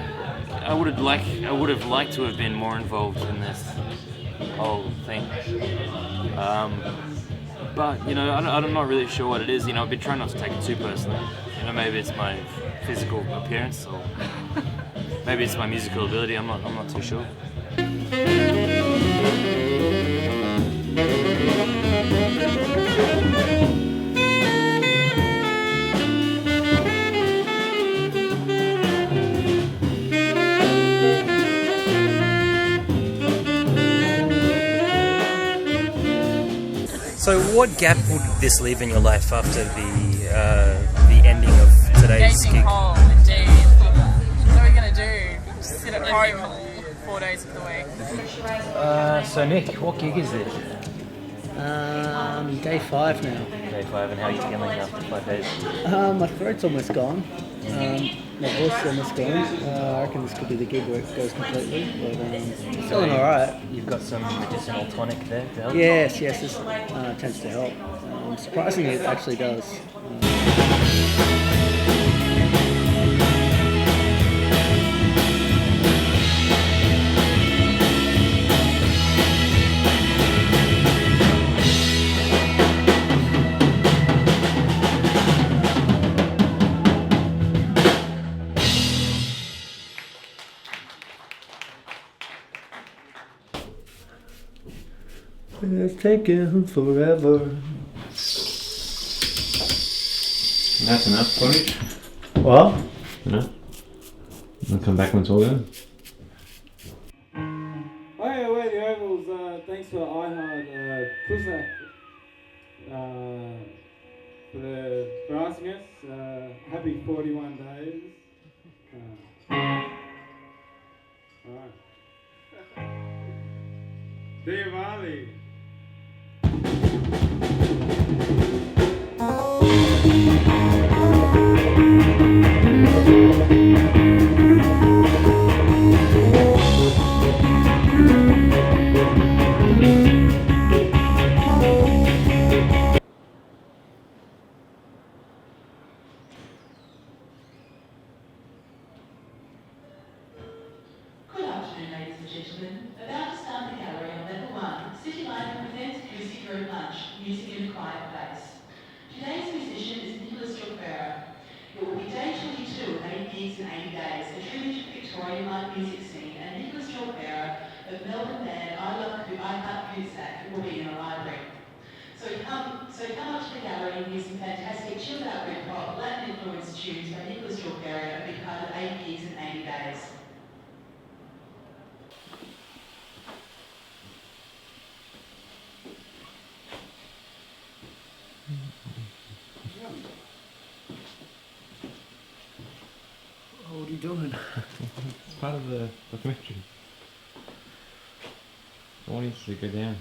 I would have liked to have been more involved in this whole thing. But you know, I'm not really sure what it is. You know, I've been trying not to take it too personally. You know, maybe it's my physical appearance, or maybe it's my musical ability. I'm not too sure. So, what gap would this leave in your life after the ending of today's Gaping gig? hole, indeed. What are we gonna do? Just sit at home all 4 days of the week. So Nick, what gig is this? Day 5 now. Day 5, and how are you feeling after 5 days? My throat's almost gone. My voice is almost gone. I reckon this could be the gig where it goes completely, but feeling alright. You've got some medicinal tonic there to help? Yes, this tends to help. Surprisingly, it actually does. It's taken forever. That's enough footage? What? Enough? We'll come back when it's all done. Hey, we're the Ovals. Thanks for Heart Cusack for asking us. Happy 41 days. Alright. Diwali. Good afternoon, ladies and gentlemen. About to start the gallery on level 1, City Life presents Acoustic Road Lunch, music in a quiet place. Today's musician is Nicholas Jokbera. It will be day 22 of 80 gigs in 80 days, a tribute to Victorian Live Music Scene, and Nicholas Jokbera of Melbourne band Heart Cusack will be in the library. So come up to the gallery and hear some fantastic chilled out Britpop, Latin influenced tunes by Nicholas Jokbera and be part of 80 gigs in 80 days. What are you doing? It's part of the documentary. I want it to go down.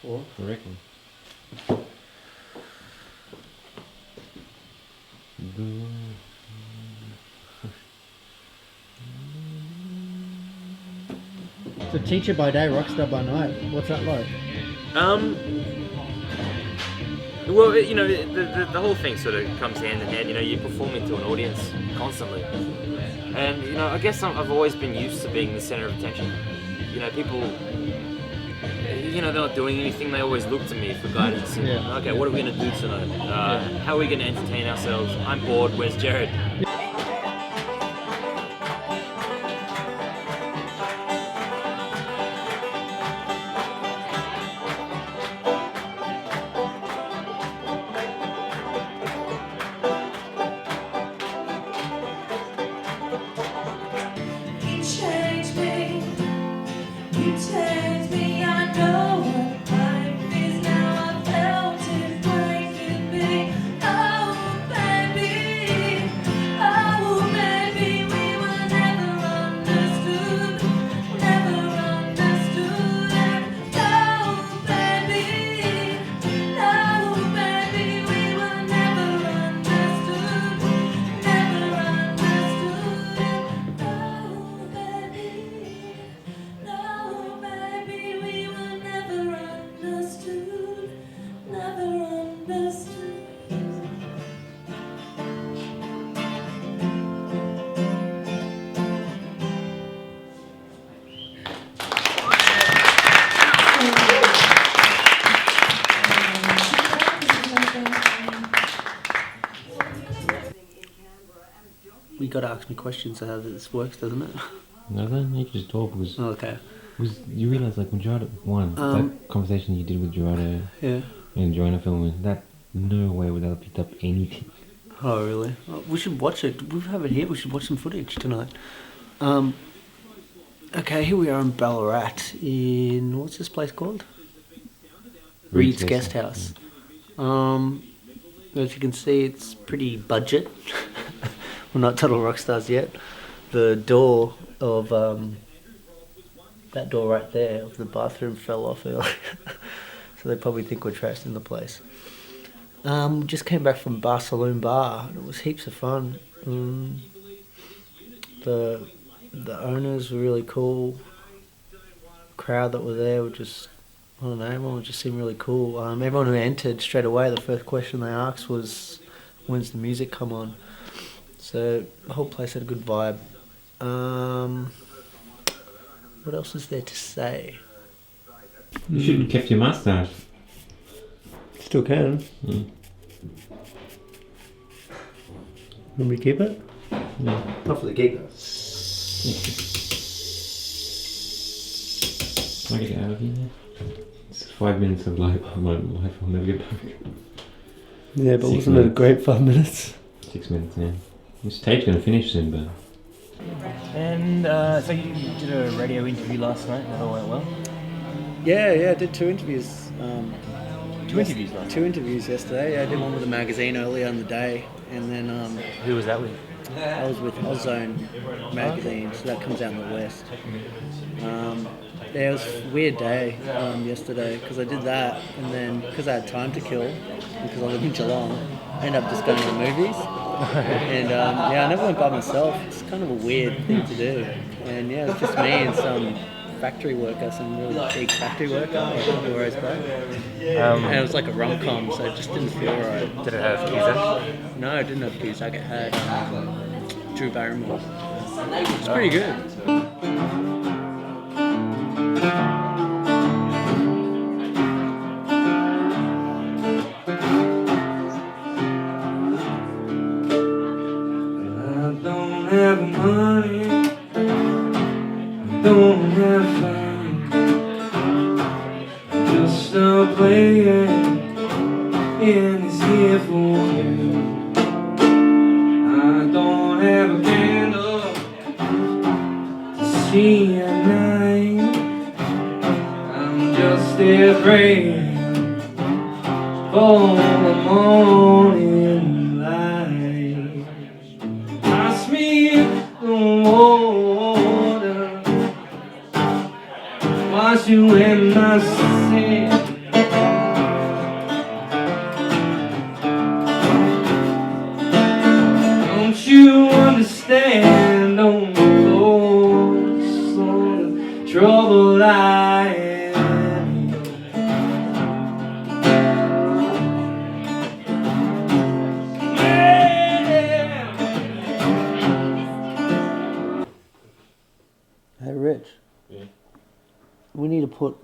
What? The record. So teacher by day, rockstar by night. What's that like? Well, you know, the whole thing sort of comes hand in hand. You know, you're performing to an audience constantly, and you know, I guess I've always been used to being the center of attention. You know, people, you know, they're not doing anything. They always look to me for guidance. And, Yeah. okay, what are we going to do tonight? How are we going to entertain ourselves? I'm bored. Where's Jared? You changed me, you changed me, I know what life is now, I felt it break in me, oh baby. we got to ask me questions of how this works, doesn't it? No, then you can just talk because. Okay. You realise like when Gerardo that conversation you did with Gerardo and Joanna filming, that no way would that have picked up anything. Oh really? We should watch it. We have it here. We should watch some footage tonight. Okay, here we are in Ballarat in what's this place called? Reed's Guest House. As you can see, it's pretty budget. We're not total rock stars yet. The door of that door right there of the bathroom fell off earlier, so they probably think we're trashed in the place. Just came back from Bar Saloon Bar, and it was heaps of fun. The owners were really cool. Crowd that were there were just, I don't know, everyone just seemed really cool. Everyone who entered straight away, the first question they asked was, when's the music come on? So the whole place had a good vibe. What else is there to say? You should have kept your moustache. Still can. Want me to keep it? Yeah. Not for the gig though. Can I get out of here now? It's 5 minutes of life. My life will never get back. Yeah, but wasn't it a great 5 minutes? 6 minutes, yeah. This tape's going to finish soon, but... And so you did a radio interview last night, that all went well? Yeah, I did 2 interviews. 2 interviews last night? 2 interviews yesterday. Yeah, I did one with a magazine earlier in the day, and then... Who was that with? I was with Ozone magazine, so that comes out in the West. Yeah, it was a weird day yesterday, because I did that, and then because I had time to kill, because I live in Geelong, I ended up just going to the movies. And yeah, I never went by myself. It's kind of a weird thing to do. And yeah, it was just me and some factory worker, some really big factory worker. I don't know where he's from. And it was like a rom-com, so it just didn't feel right. Did it have Cusack? No, it didn't have Cusack. It had Drew Barrymore. It's pretty good. Have money, don't have fame, just a player and it's here for you. I don't have a candle to see at night, I'm just there praying for the morning light. Pass me the water, wash you in my sin. Don't you understand? Don't cause all the trouble I am Hey Rich. Yeah. We need to put...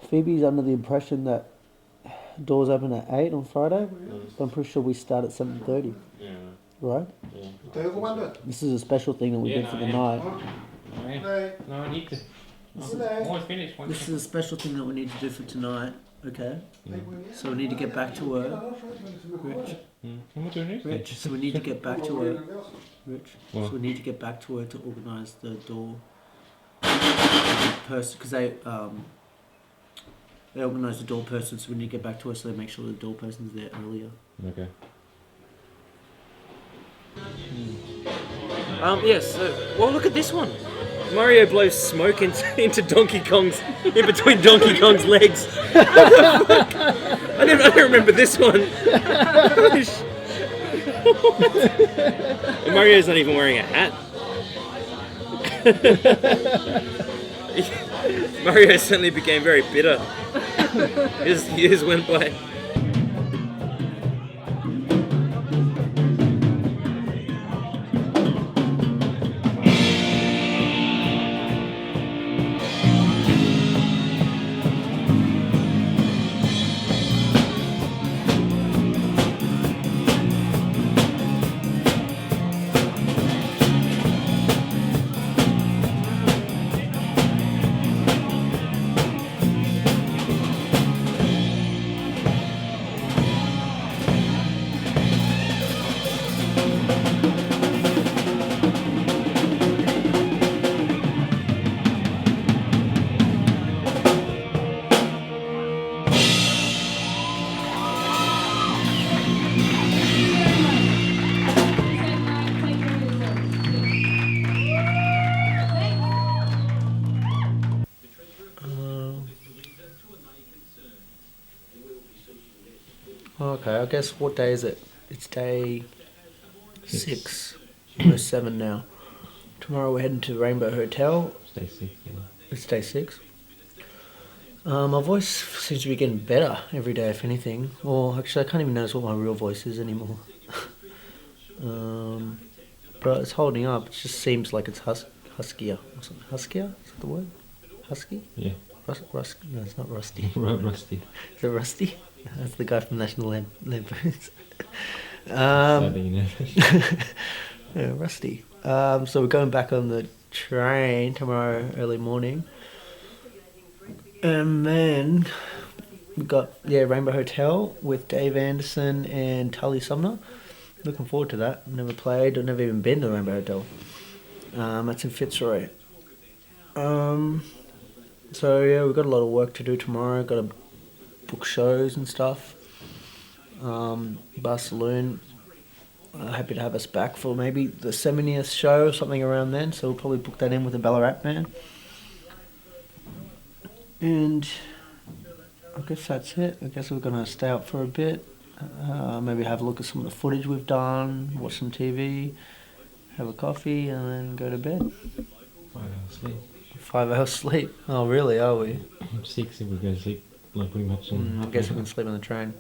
Phoebe's under the impression that doors open at 8 on Friday. But I'm pretty sure we start at 7:30. Yeah. Right? Yeah. This is a special thing that we did for the night. No, I need to. I'm almost finished. This is a special thing that we need to do for tonight, okay? So we need to get back to work. Rich. Rich, so we need to get back to work. Rich. What? So we need to get back to work to organise the door person, because they organise the door person, so we need to get back to us so they make sure the door person's there earlier. Okay. Yes, well look at this one. Mario blows smoke into Donkey Kong's, in between Donkey Kong's legs. I don't remember this one. Mario's not even wearing a hat. Mario suddenly became very bitter as years went by. Okay, I guess what day is it? It's day 6. Almost 7 now. Tomorrow we're heading to Rainbow Hotel. It's day 6, yeah. It's day 6. My voice seems to be getting better every day, if anything. Or actually, I can't even notice what my real voice is anymore. But it's holding up. It just seems like it's huskier. Huskier? Is that the word? Husky? Yeah. No, it's not Rusty. Rusty. Is it Rusty? That's the guy from National Lampoons. Yeah, Rusty. So we're going back on the train tomorrow early morning. And then we got Rainbow Hotel with Dave Anderson and Tully Sumner. Looking forward to that. I've never played. I've never even been to Rainbow Hotel. That's in Fitzroy. So yeah, we've got a lot of work to do tomorrow. Got to book shows and stuff. Barcelona. Happy to have us back for maybe the 70th show or something around then. So we'll probably book that in with the Ballarat band. And I guess that's it. I guess we're going to stay up for a bit. Maybe have a look at some of the footage we've done, watch some TV, have a coffee, and then go to bed. 5 hours sleep. 5 hours sleep? Oh, really? Are we? 6 if we go to sleep, like pretty much. I guess we can sleep on the train.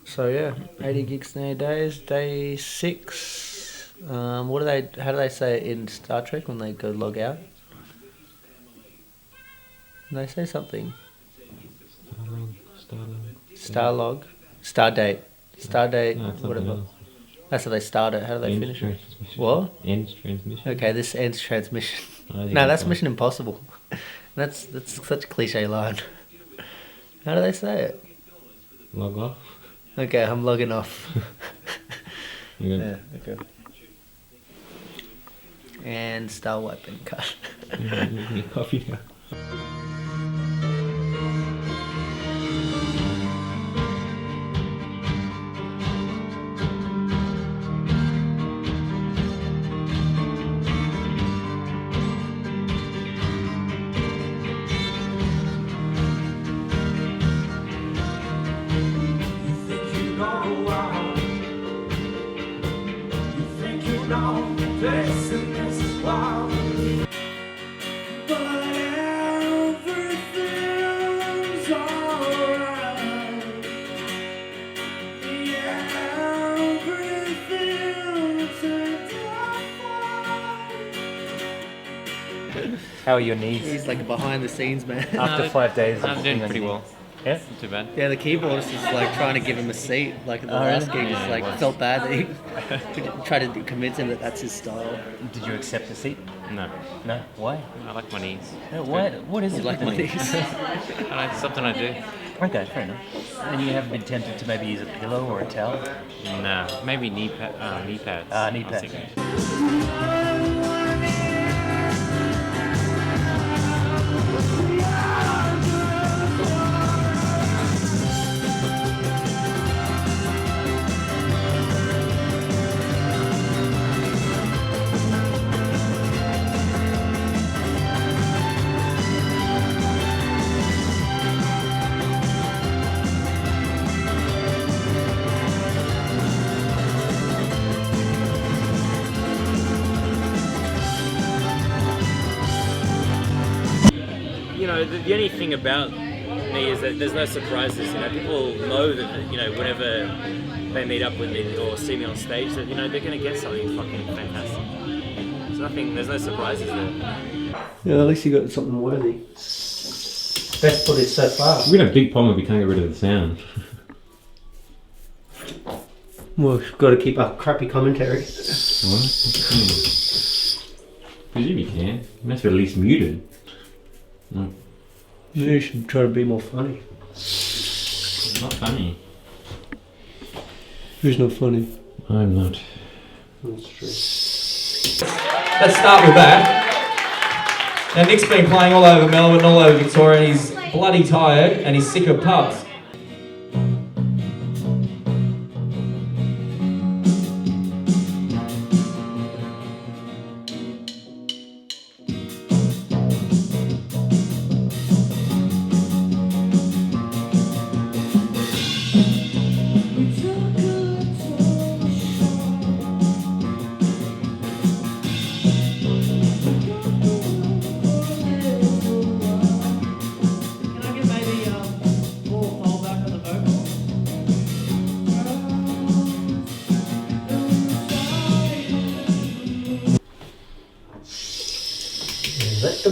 So yeah, 80 gigs in 8 days, day 6. How do they say it in Star Trek when they go log out? They say something. Starlog. Stardate. Stardate, no, whatever. Else. That's how they start it. How do they Ends finish it? transmission. What? Ends transmission. Okay, this ends transmission. No, that's Mission Impossible. That's such a cliche line. How do they say it? Log off. Okay, I'm logging off. Yeah, okay. And Star Wiping cut. Coffee now. How are your knees? He's like a behind the scenes man. After 5 days, I'm doing pretty well. Yeah, not too bad. Yeah, the keyboardist is like trying to give him a seat. Like at the last gig, Yeah, he's like felt bad that he tried to convince him that that's his style. Did you accept the seat? No. No? Why? I like my knees. No, why? What is You it? like with my the knees? It's something I do. Okay, fair enough. And you haven't been tempted to maybe use a pillow or a towel? Nah, maybe knee pads. Knee I was pads. thinking. The only thing about me is that there's no surprises. People know that whenever they meet up with me or see me on stage, that they're going to get something fucking fantastic. There's no surprises there. Yeah, at least you got something worthy. Best footage so far. We're gonna have a big problem if we can't get rid of the sound. Well, we've got to keep up crappy commentary. What? Presume you can. You must be at least muted. No. Yeah, you should try to be more funny. Not funny. Who's not funny? I'm not. That's true. Let's start with that. Now Nick's been playing all over Melbourne, all over Victoria, and he's bloody tired and he's sick of pubs.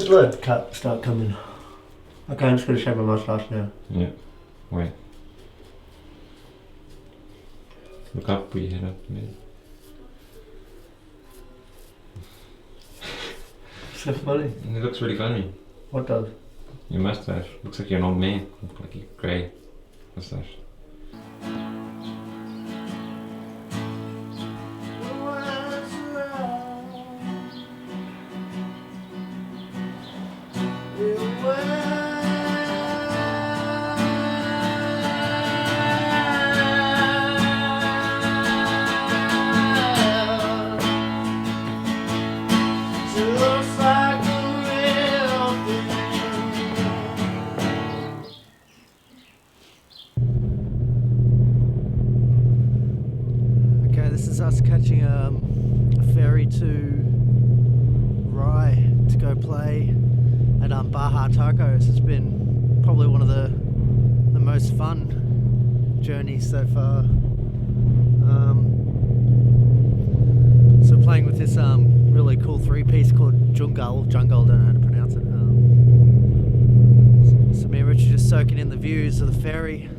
the blood cut start coming? Okay, I'm just going to shave my moustache now. Yeah. Wait. Look up, put your head up a bit. So funny. It looks really funny. What does? Your mustache. Looks like you're an old man. Like a grey mustache. This is us catching a ferry to Rye to go play at Baja Tacos. It's been probably one of the most fun journeys so far. So playing with this really cool three-piece called Jungle, don't know how to pronounce it. So me and Richard just soaking in the views of the ferry.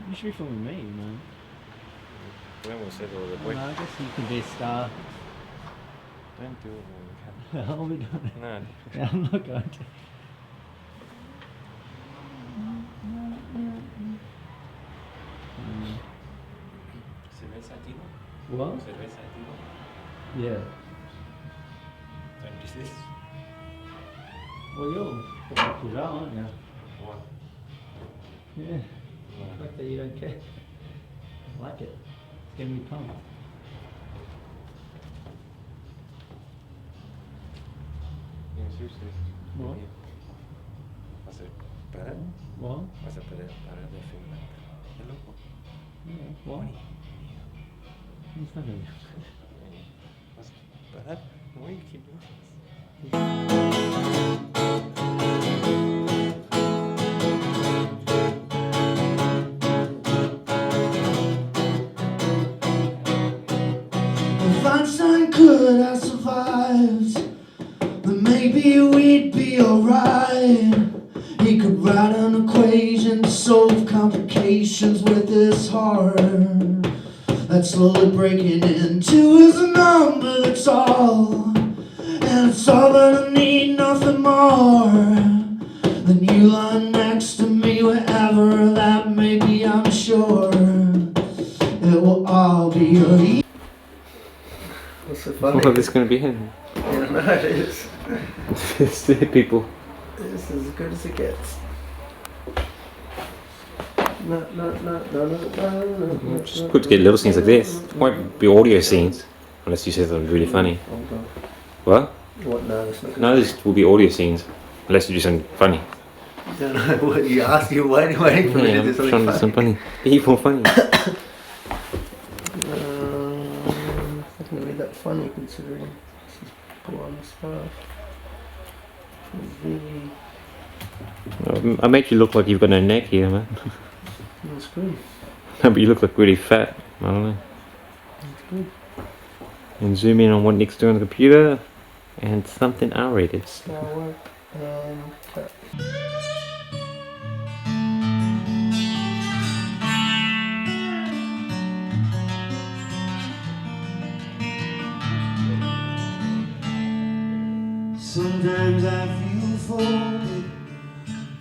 You should be filming me, man. When we said all the Well, no, I guess you can be a star. Don't do it when we can. I'll be doing it. No. Yeah, I'm not going to. What? Yeah. Don't do this. Well, you're the popular, aren't you? What? Yeah. The fact that you don't care. I like it. It's getting me pumped. Yeah, seriously. What? Vas a parar. What? Vas a parar de filmar. Es loco. Yeah. What? It's not really. Vas a parar. Why you keep doing this? If Einstein could have survived, then maybe we'd be alright. He could write an equation to solve complications with his heart. That's slowly breaking into his number, that's all. And it's all that I need, nothing more than you lying next to me wherever that may be. I'm sure it will all be a What's so funny? Well, this is going to be him. Yeah, no, it is. It's the people. It's as good as it gets. It's just good to get little scenes like this. It won't be audio scenes unless you say something really funny. What? What? No, that's not. No, this will be audio scenes unless you do something funny. I don't know what you asked. You're waiting for me to do I'm something trying to do something funny. Be more funny. It's not going to be that funny considering this is blonde stuff. I made you look like you've got no neck here, man. That's good. No, but you look like really fat. I don't know. That's good. And zoom in on what Nick's doing on the computer and something R-rated. Star work and cut. Sometimes I feel folded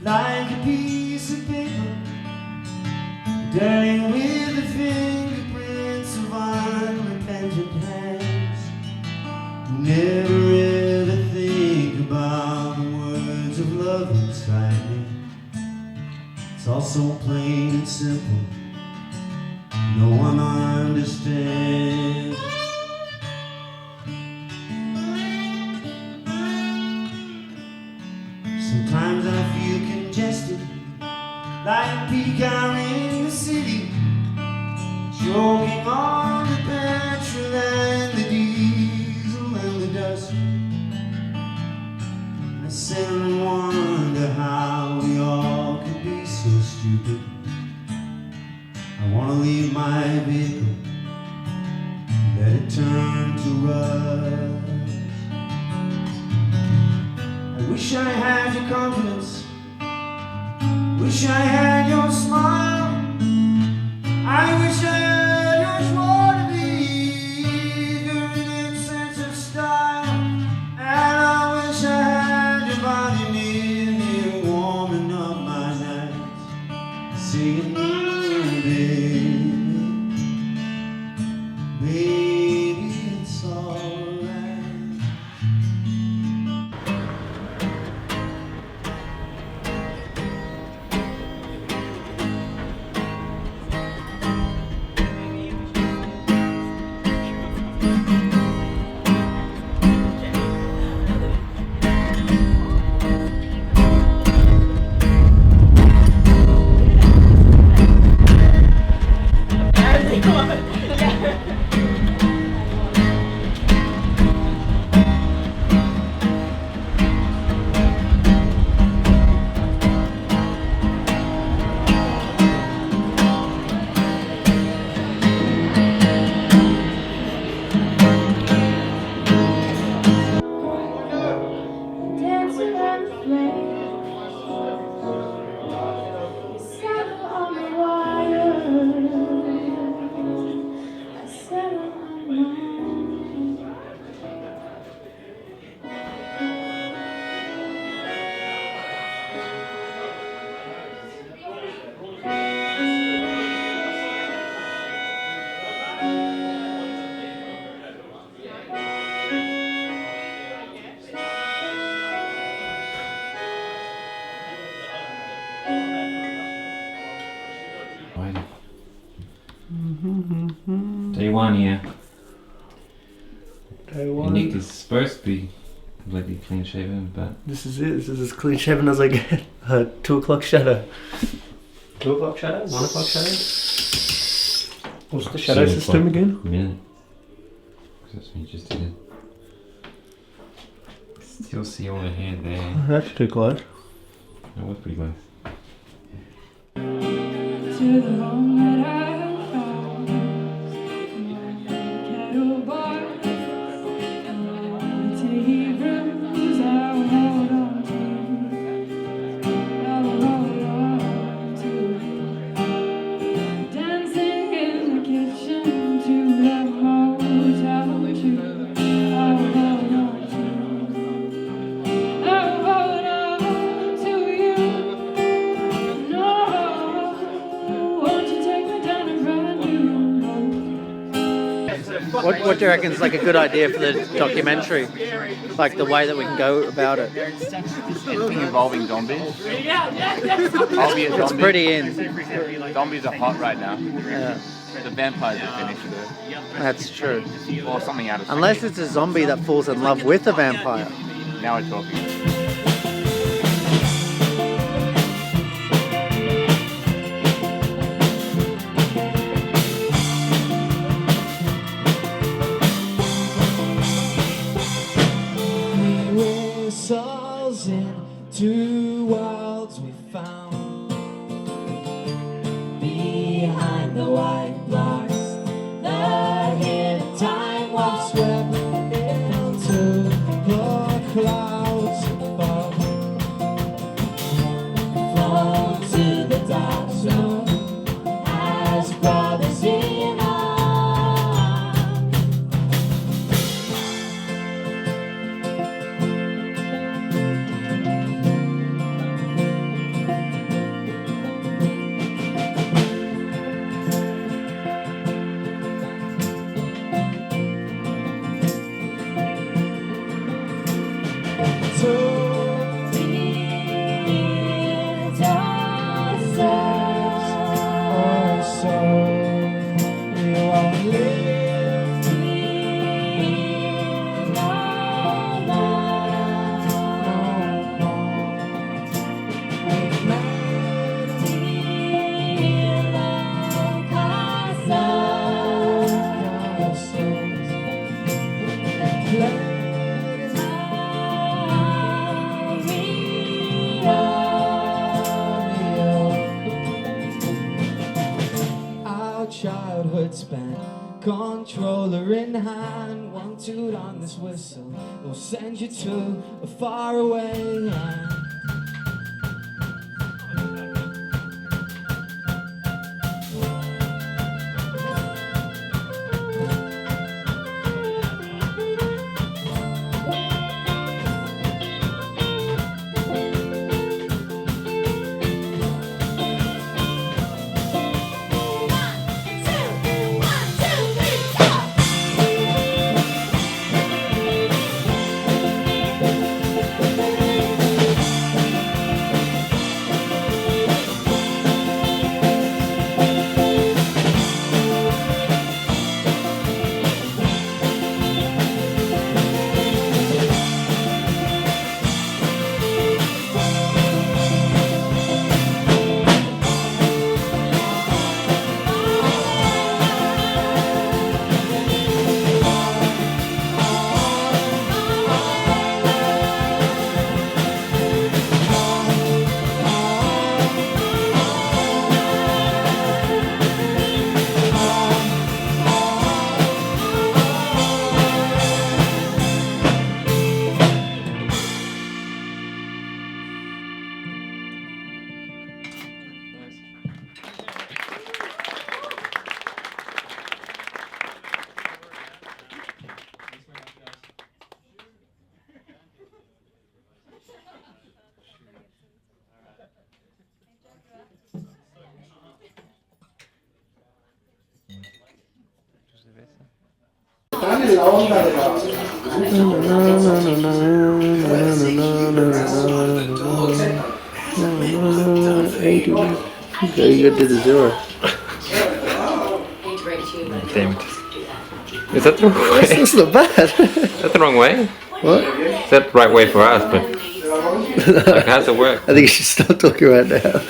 like a piece of paper, dirty with the fingerprints of unrepentant hands. Never ever think about the words of love inside me. It's all so plain and simple, no one understands. Sometimes I feel congested, like a peak out in the city, choking on the petrol and the diesel and the dust. I wanna leave my vehicle, let it turn to rust. I wish I had your confidence, wish I had your smile. I wish I had your joy to be, your innate sense of style. And I wish I had your body near me, warming up my nights, singing, baby, it's alright. Dancing on the flame, settle on the wire. I settle on mine. Day one here. Day And one. Nick is supposed to be completely clean shaven, but This is it. This is as clean shaven as I get. 2 o'clock shadow. 2 o'clock shadow? 1 o'clock shadow? What's the shadow 7 system o'clock again? a minute. 'Cause that's when you just did it. Still see all the hair there. That's too close. That was pretty close. To the home that I found, kettle bar, tea rooms I will hold on to. I will hold on to. Dancing in the kitchen to the motel too. I will hold on to. I will hold on to you. No. Won't you take me down a brand new road? What do you reckon is like a good idea for the documentary? Like the way that we can go about it? Anything involving zombies. I'll be a zombie. It's pretty in. Zombies are hot right now. Yeah. The vampires are finished though. That's true. Or something out of Unless it's a zombie that falls in love with a vampire. Now we're talking. Whistles in 2 worlds we found. Behind the white blocks, the hidden time was swept into the clouds. childhood spent. Controller in hand, 1 toot on this whistle will send you to a faraway land. Están en la onda de la... Very good to the zero. Damn it. Is that the wrong way? That's not bad. Is that the wrong way? What? Is that the right way for us, but like, how's it work? I think you should stop talking right now.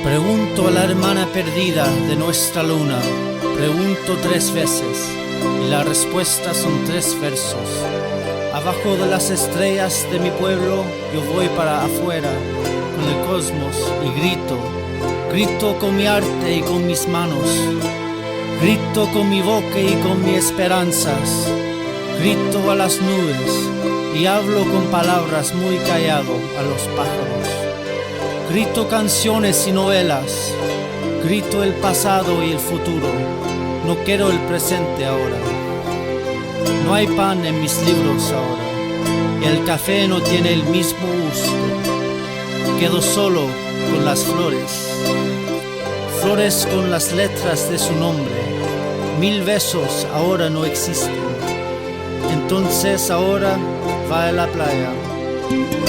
Pregunto a la hermana perdida de nuestra luna, pregunto 3 veces y la respuesta son 3 versos. Abajo de las estrellas de mi pueblo yo voy para afuera con el cosmos y grito, grito con mi arte y con mis manos, grito con mi boca y con mis esperanzas, grito a las nubes y hablo con palabras muy callado a los pájaros. Grito canciones y novelas, grito el pasado y el futuro, no quiero el presente ahora. No hay pan en mis libros ahora, y el café no tiene el mismo gusto. Quedo solo con las flores, flores con las letras de su nombre. 1000 besos ahora no existen, entonces ahora va a la playa.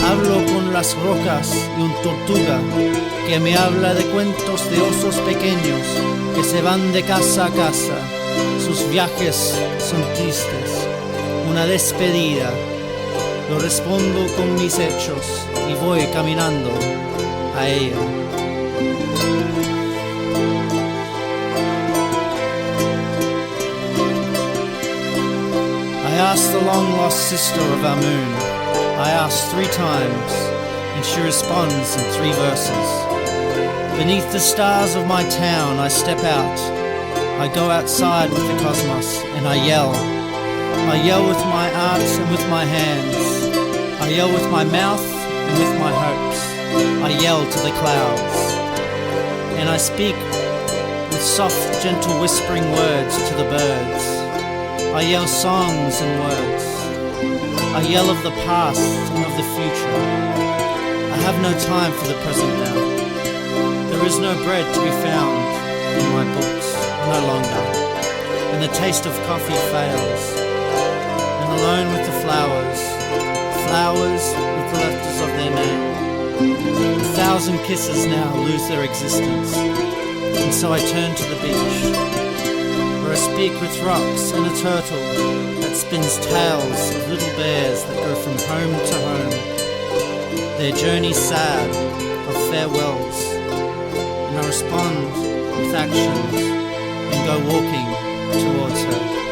Hablo con las rocas y un tortuga que me habla de cuentos de osos pequeños que se van de casa a casa. Sus viajes son tristes, una despedida. Lo respondo con mis hechos y voy caminando a ella. I asked the long-lost sister of our moon. I ask 3 times, and she responds in 3 verses. Beneath the stars of my town, I step out. I go outside with the cosmos, and I yell. I yell with my art and with my hands. I yell with my mouth and with my hopes. I yell to the clouds. And I speak with soft, gentle whispering words to the birds. I yell songs and words. I yell of the past and of the future. have no time for the present now. There is no bread to be found in my books, no longer. And the taste of coffee fails. And alone with the flowers, flowers with the letters of their name. 1,000 kisses now lose their existence. And so I turn to the beach, where I speak with rocks and a turtle that spins tales of little bears that go from home to home, their journey sad of farewells. And I respond with actions and go walking towards her.